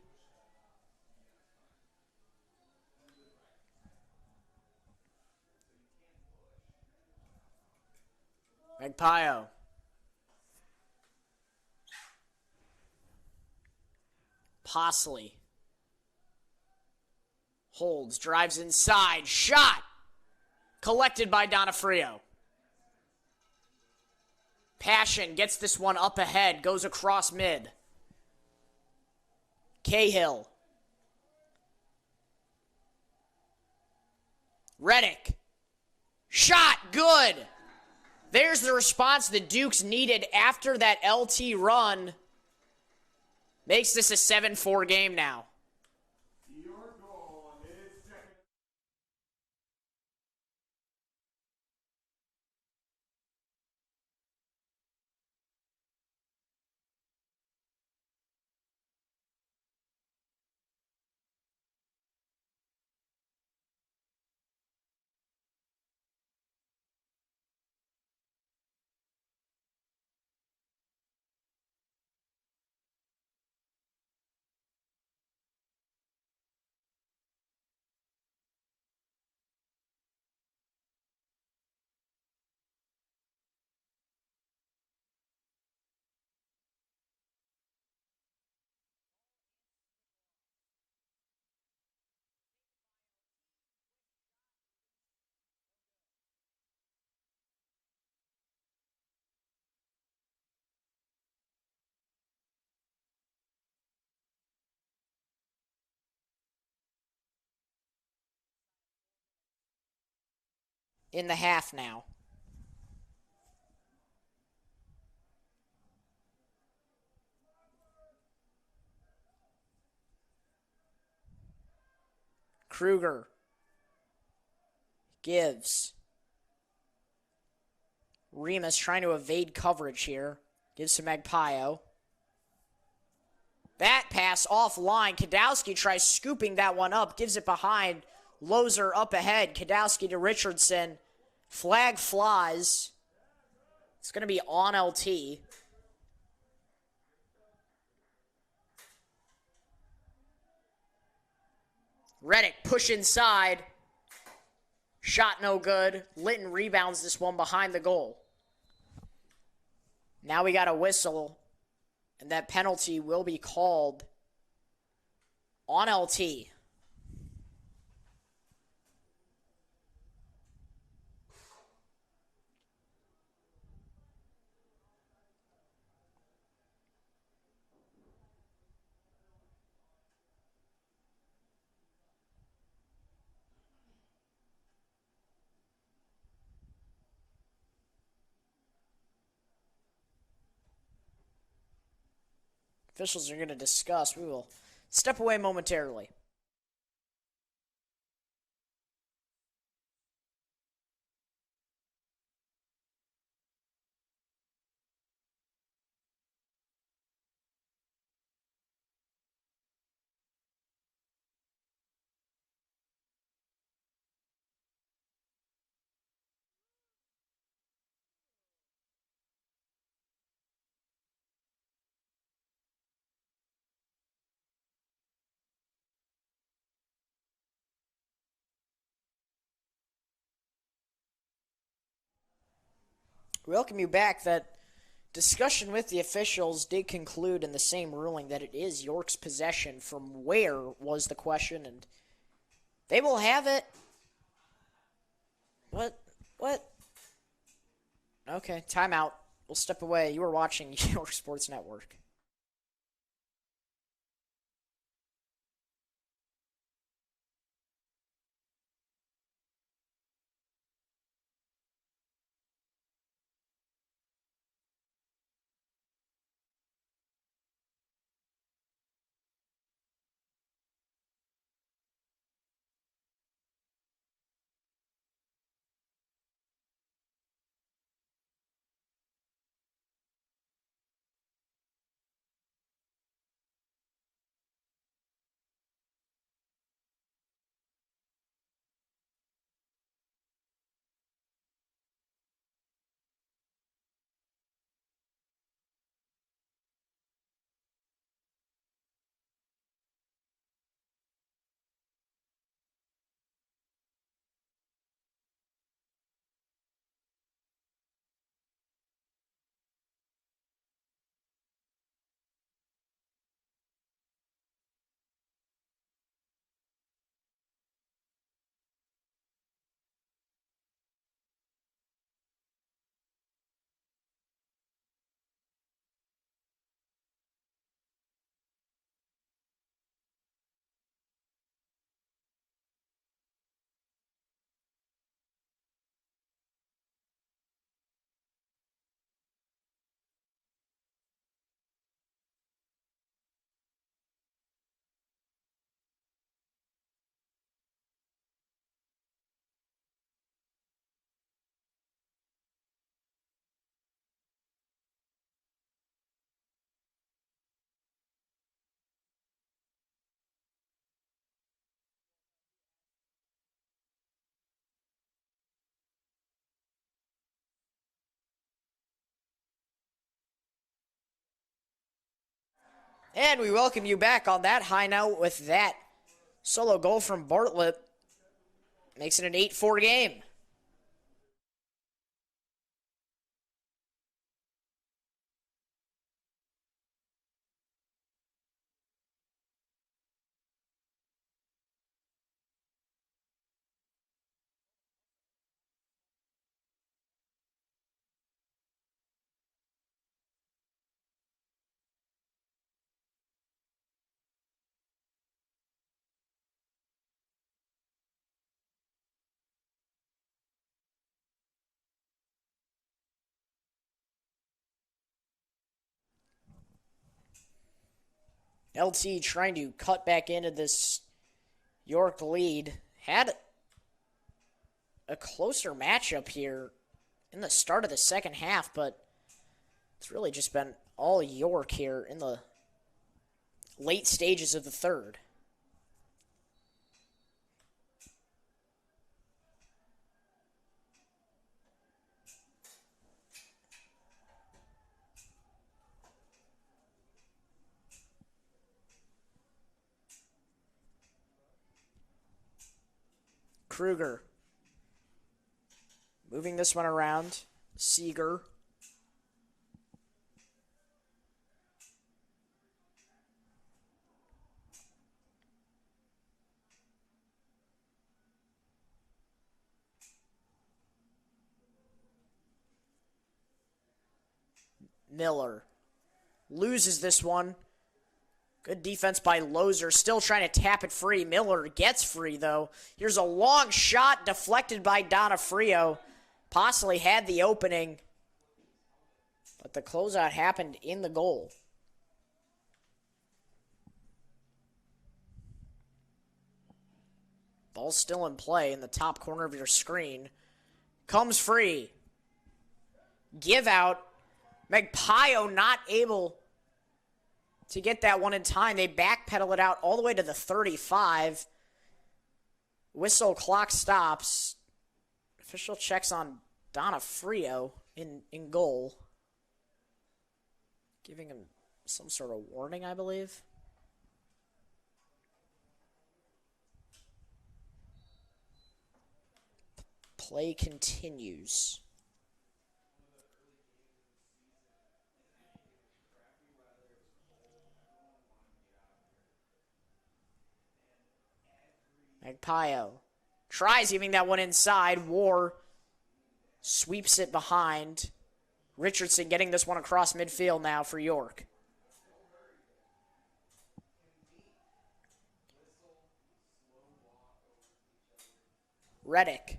[SPEAKER 1] Magpio. Posley. Holds, drives inside, shot! Collected by Donofrio. Passion gets this one up ahead, goes across mid. Cahill. Reddick. Shot, good! There's the response the Dukes needed after that LT run. Makes this a 7-4 game now.
[SPEAKER 2] Your goal is second.
[SPEAKER 1] In the half now. Kruger gives. Remus trying to evade coverage here. Gives to Magpio. That pass offline. Kadowski tries scooping that one up. Gives it behind. Loser up ahead. Kadowski to Richardson. Flag flies. It's going to be on LT. Reddick push inside. Shot no good. Litton rebounds this one behind the goal. Now we got a whistle. And that penalty will be called on LT. Officials are going to discuss. We will step away momentarily. Welcome you back. That discussion with the officials did conclude in the same ruling that it is York's possession. From where was the question, and they will have it. What? Okay, timeout. We'll step away. You are watching York Sports Network. And we welcome you back on that high note with that solo goal from Bartlett. Makes it an 8-4 game. LT trying to cut back into this York lead. Had a closer matchup here in the start of the second half, but it's really just been all York here in the late stages of the third. Kruger moving this one around. Seeger. Miller loses this one. Good defense by Lozer. Still trying to tap it free. Miller gets free, though. Here's a long shot deflected by Donofrio. Possibly had the opening, but the closeout happened in the goal. Ball's still in play in the top corner of your screen. Comes free. Give out. Magpio not able to get that one in time. They backpedal it out all the way to the 35. Whistle, clock stops. Official checks on Donofrio in goal. Giving him some sort of warning, I believe. Play continues. Magpio tries giving that one inside. War sweeps it behind. Richardson getting this one across midfield now for York. Reddick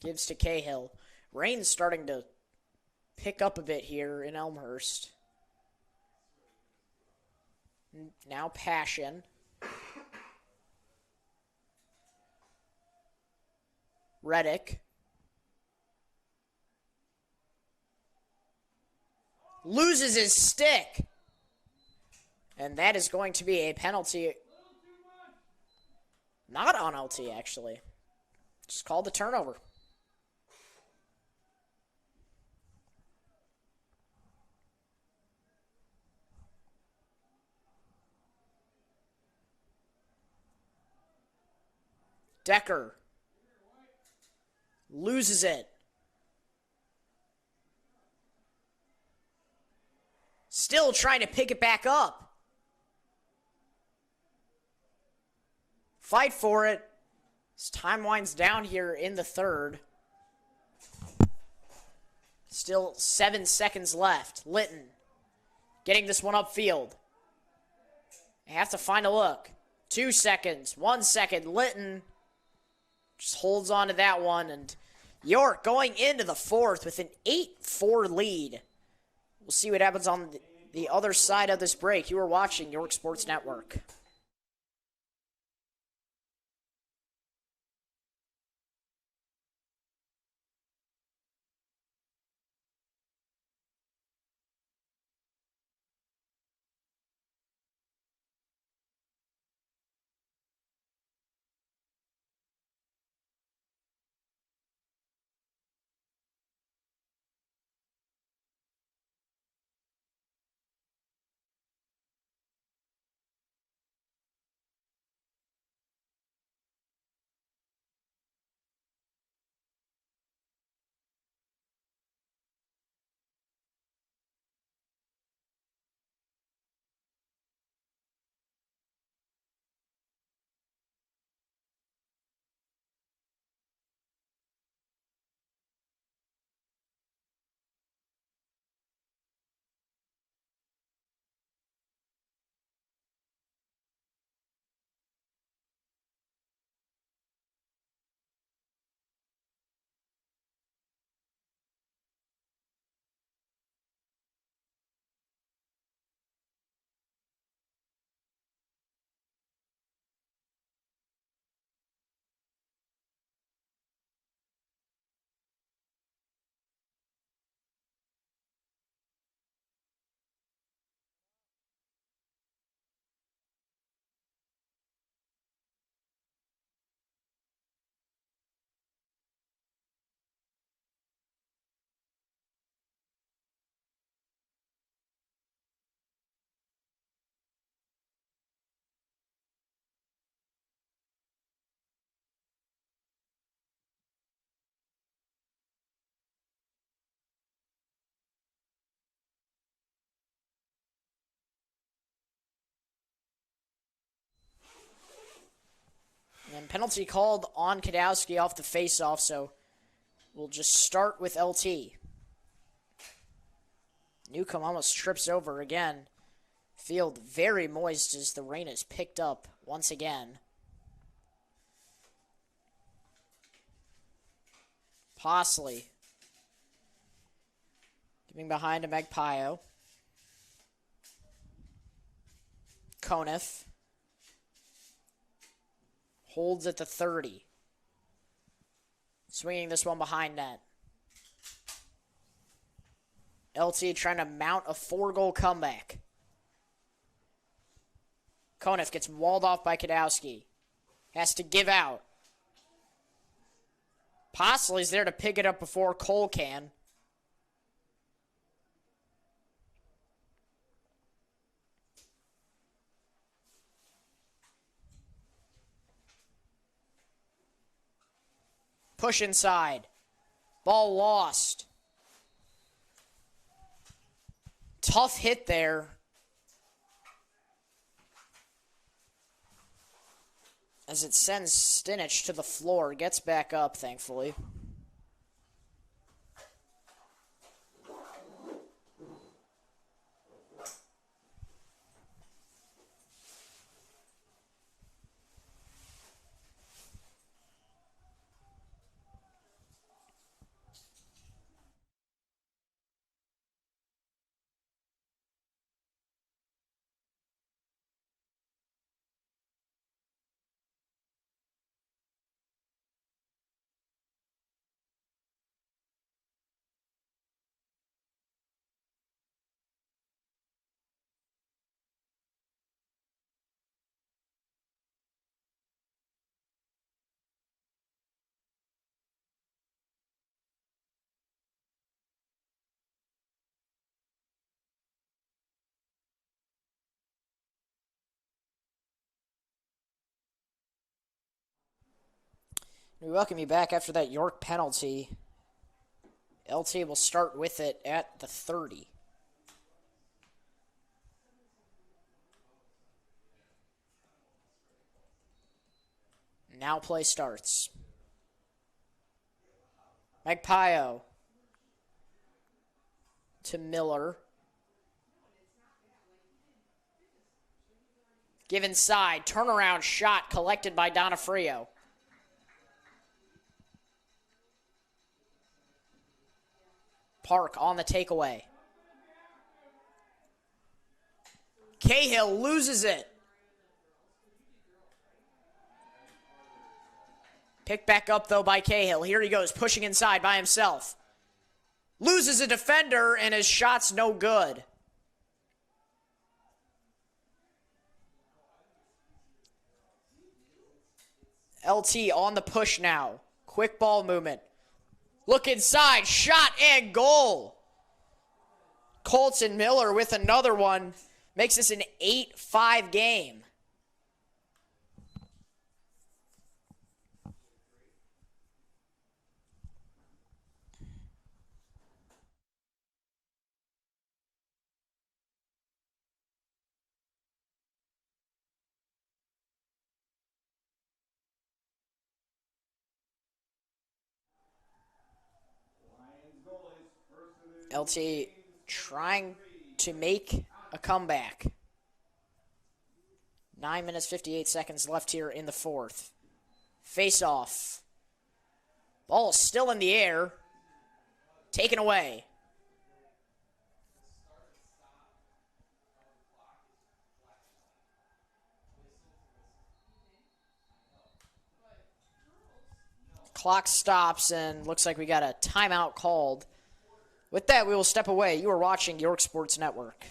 [SPEAKER 1] gives to Cahill. Rain's starting to pick up a bit here in Elmhurst. Now Passion. Reddick. Loses his stick. And that is going to be a penalty. Not on LT, actually. Just called the turnover. Decker loses it. Still trying to pick it back up. Fight for it. As time winds down here in the third. Still 7 seconds left. Litton getting this one upfield. They have to find a look. 2 seconds. 1 second. Litton just holds on to that one. And York going into the fourth with an 8-4 lead. We'll see what happens on the other side of this break. You are watching York Sports Network. And penalty called on Kadowski off the face-off, so we'll just start with LT. Newcomb almost trips over again. Field very moist as the rain is picked up once again. Posley. Giving behind to Magpio. Conniff. Holds at the 30. Swinging this one behind net. LT trying to mount a 4-goal comeback. Conniff gets walled off by Kadowski. Has to give out. Posley's there to pick it up before Cole can. Push inside. Ball lost. Tough hit there. As it sends Stinich to the floor. Gets back up, thankfully. We welcome you back after that York penalty. LT will start with it at the 30. Now play starts. Magpio to Miller. Give inside. Turnaround shot collected by Donofrio. Park on the takeaway. Cahill loses it. Picked back up, though, by Cahill. Here he goes, pushing inside by himself. Loses a defender, and his shot's no good. LT on the push now. Quick ball movement. Look inside, shot and goal. Colton Miller with another one. Makes this an 8-5 game. LT trying to make a comeback. 9 minutes, 58 seconds left here in the fourth. Face off. Ball is still in the air. Taken away. Clock stops and looks like we got a timeout called. With that, we will step away. You are watching York Sports Network.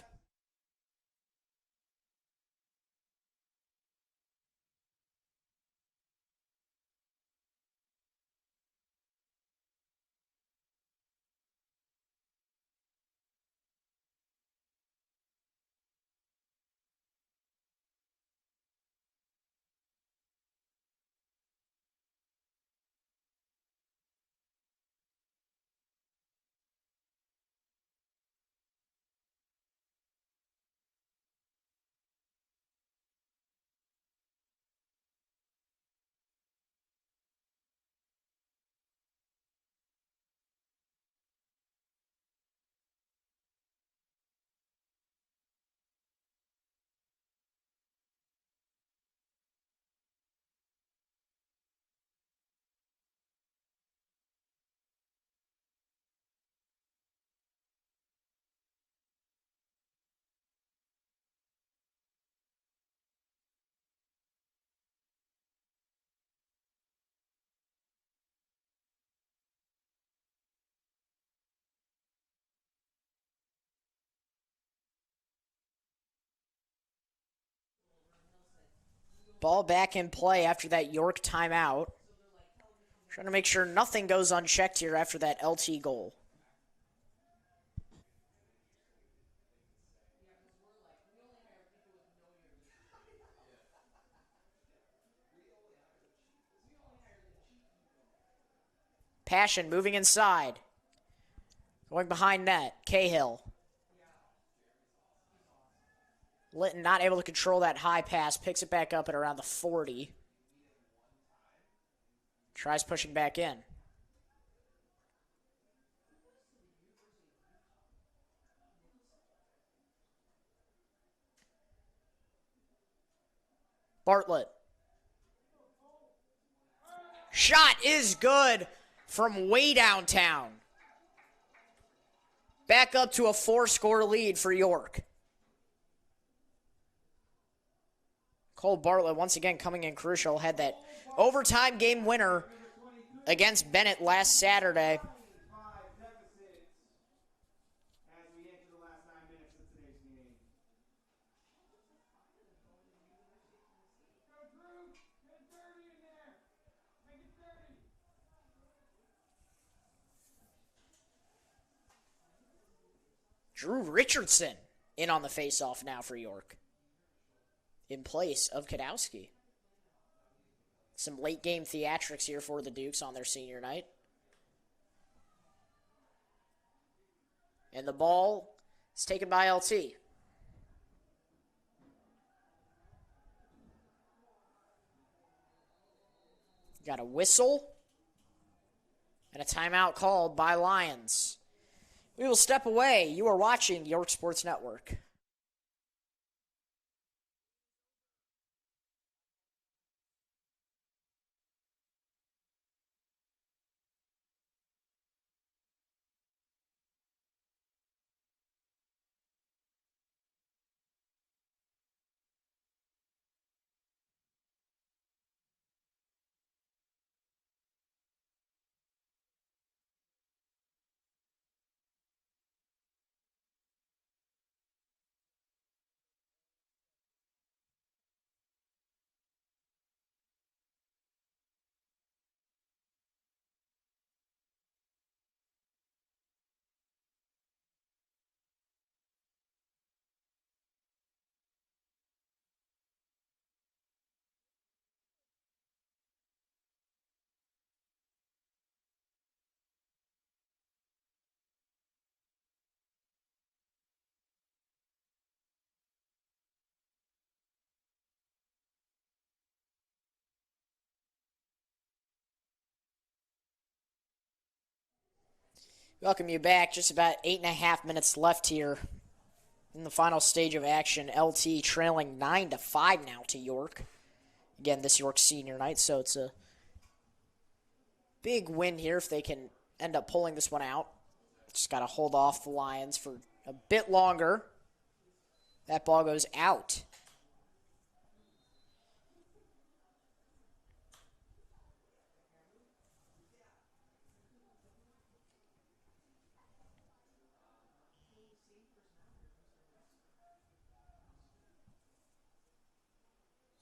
[SPEAKER 1] Ball back in play after that York timeout. Trying to make sure nothing goes unchecked here after that LT goal. Passion moving inside. Going behind net. Cahill. Litton not able to control that high pass. Picks it back up at around the 40. Tries pushing back in. Bartlett. Shot is good from way downtown. Back up to a 4-score lead for York. Cole Bartlett once again coming in crucial. Had that overtime game winner against Bennett last Saturday. Drew Richardson in on the faceoff now for York, in place of Kadowski. Some late game theatrics here for the Dukes on their senior night. And the ball is taken by LT. Got a whistle and a timeout called by Lyons. We will step away. You are watching York Sports Network. Welcome you back. Just about 8.5 minutes left here in the final stage of action. LT trailing 9-5 now to York. Again, this York senior night, so it's a big win here if they can end up pulling this one out. Just got to hold off the Lions for a bit longer. That ball goes out.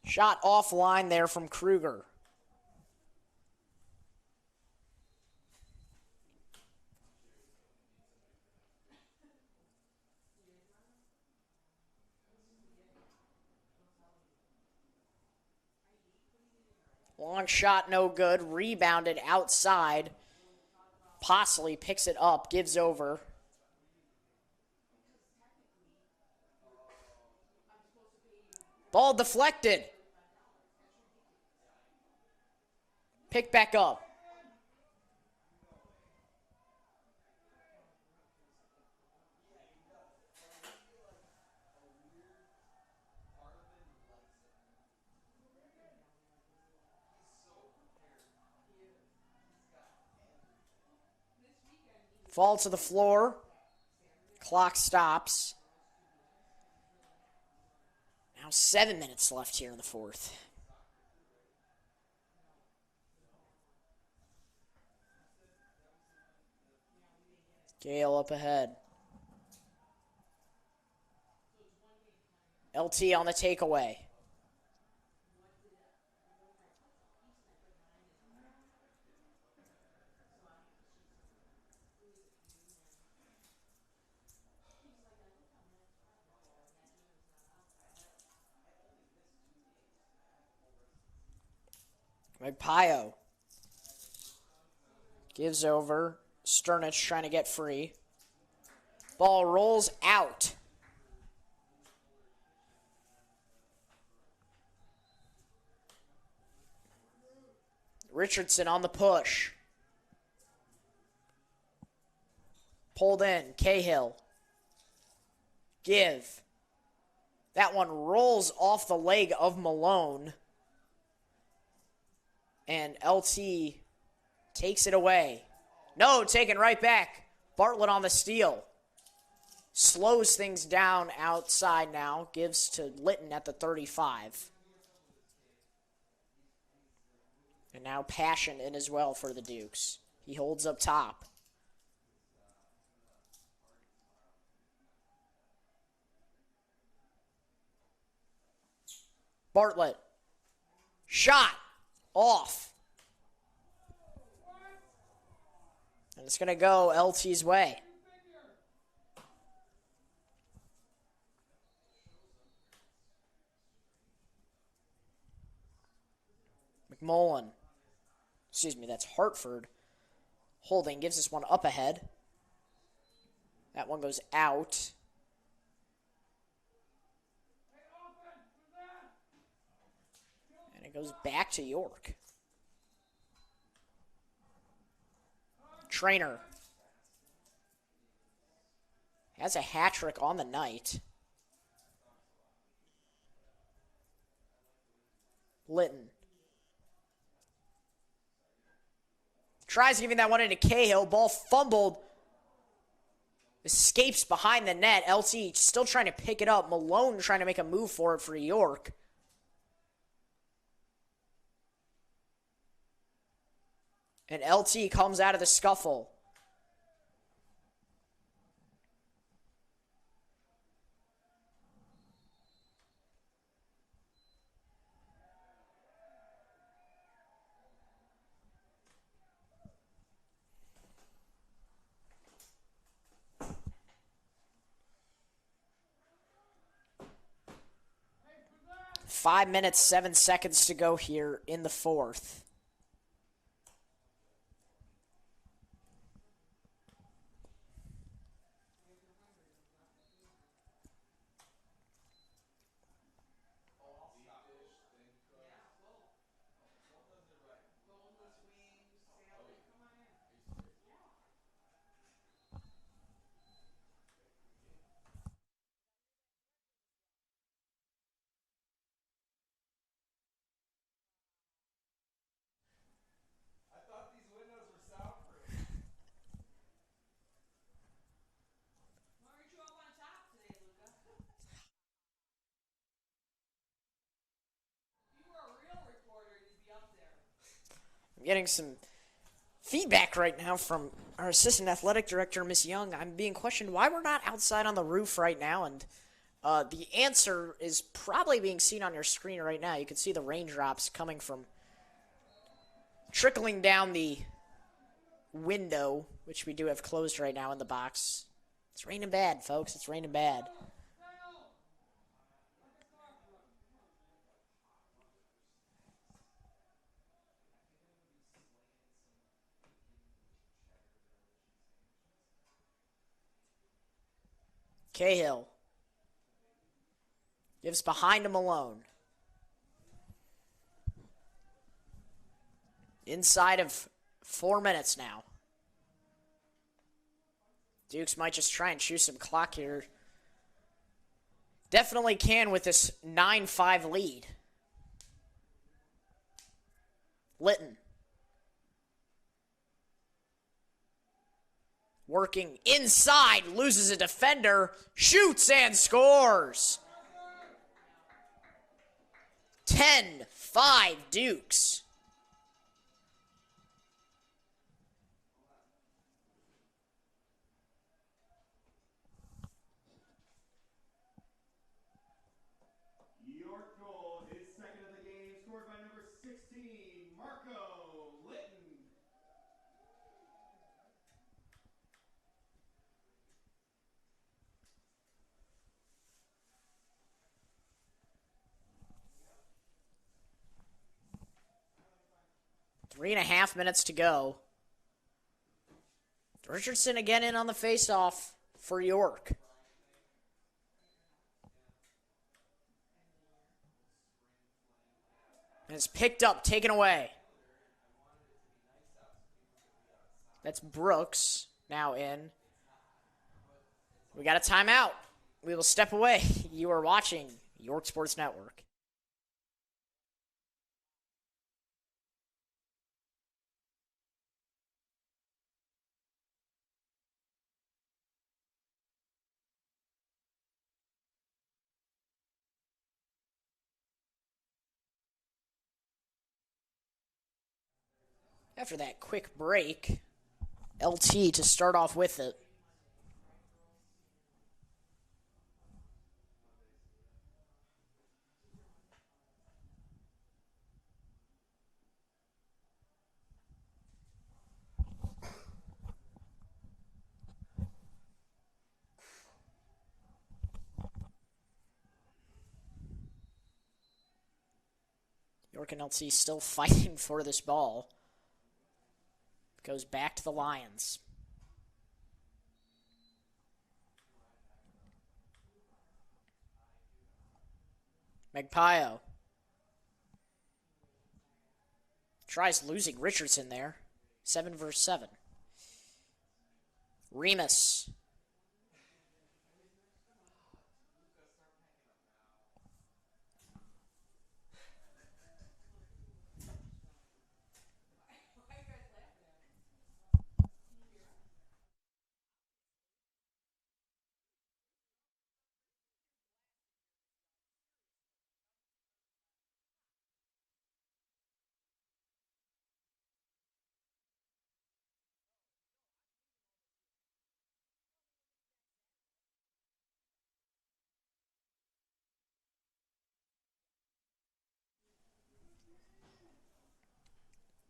[SPEAKER 1] Shot offline there from Kruger. Long shot, no good. Rebounded outside. Possibly picks it up, gives over. Ball deflected. Picked back up. Fall to the floor. Clock stops. Now 7 minutes left here in the fourth. Gale up ahead. LT on the takeaway. Magpio gives over. Sternich trying to get free. Ball rolls out. Richardson on the push. Pulled in. Cahill. Give. That one rolls off the leg of Malone. And LT takes it away. No, taken right back. Bartlett on the steal. Slows things down outside now. Gives to Litton at the 35. And now Passion in as well for the Dukes. He holds up top. Bartlett. Shot. Off. And it's going to go LT's way. McMullen. Excuse me, that's Hartford. Holding gives this one up ahead. That one goes out. And it goes back to York. Trainer has a hat trick on the night. Litton tries giving that one into Cahill. Ball fumbled. Escapes behind the net. LT still trying to pick it up. Malone trying to make a move for it for York. And LT comes out of the scuffle. Five minutes, 7 seconds to go here in the fourth. I'm getting some feedback right now from our assistant athletic director, Miss Young. I'm being questioned why we're not outside on the roof right now, and the answer is probably being seen on your screen right now. You can see the raindrops coming from trickling down the window, which we do have closed right now in the box. It's raining bad, folks. It's raining bad. Cahill gives behind to Malone. Inside of 4 minutes now. Dukes might just try and chew some clock here. Definitely can with this 9-5 lead. Litton. Working inside, loses a defender, shoots and scores. 10-5 Dukes.
[SPEAKER 2] York goal is second of the game, scored by number 16, Marco Litton.
[SPEAKER 1] 3.5 minutes to go. Richardson again in on the faceoff for York. And it's picked up, taken away. That's Brooks now in. We got a timeout. We will step away. You are watching York Sports Network. After that quick break, LT to start off with it. York and LT still fighting for this ball. Goes back to the Lions. Magpio. Tries losing Richardson there. 7 versus 7. Remus.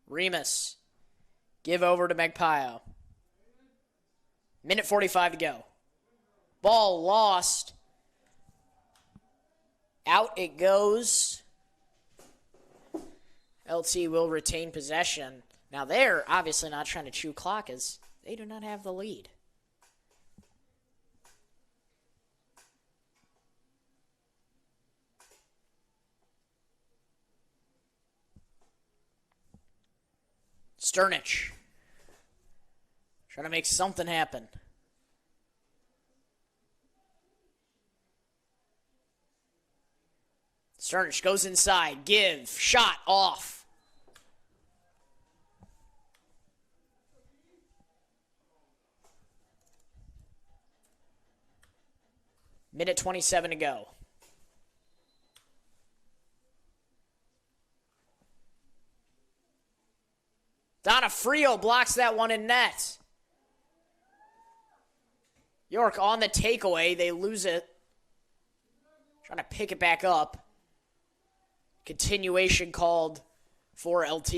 [SPEAKER 1] Remus. Give over to Magpio. Minute 45 to go. Ball lost. Out it goes. LT will retain possession. Now they're obviously not trying to chew clock as they do not have the lead. Sternich. Trying to make something happen. Sternich goes inside. Give. Shot off. Minute 27 to go. Donofrio blocks that one in net. York on the takeaway. They lose it. Trying to pick it back up. Continuation called for LT.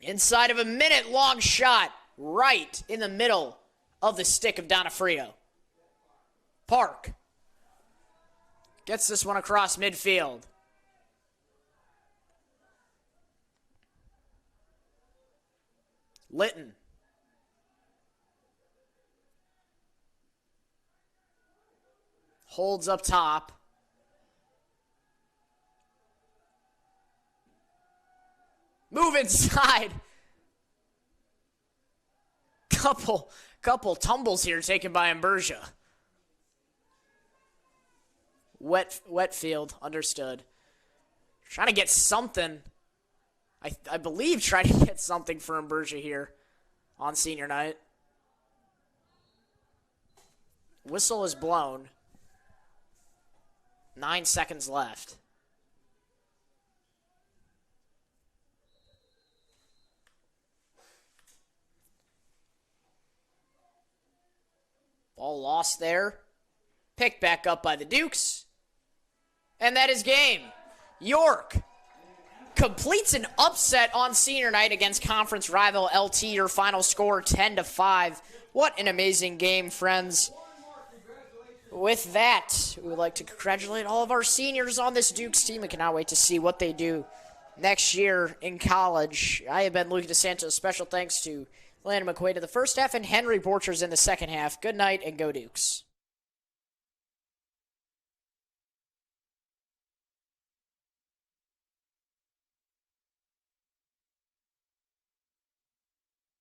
[SPEAKER 1] Inside of a minute, long shot right in the middle of the stick of Donofrio. Park gets this one across midfield. Litton. Holds up top. Move inside. Couple tumbles here taken by Ambersia. Wet field, understood. Trying to get something. I believe trying to get something for Ambersia here on senior night. Whistle is blown. 9 seconds left. Ball lost there. Picked back up by the Dukes. And that is game. York completes an upset on senior night against conference rival LT. Your final score 10-5. What an amazing game, friends. with that, we would like to congratulate all of our seniors on this Dukes team. We cannot wait to see what they do next year in college. I have been Luca DeSanto. Special thanks to Landon McQuaid in the first half and Henry Borchers in the second half. Good night and go Dukes.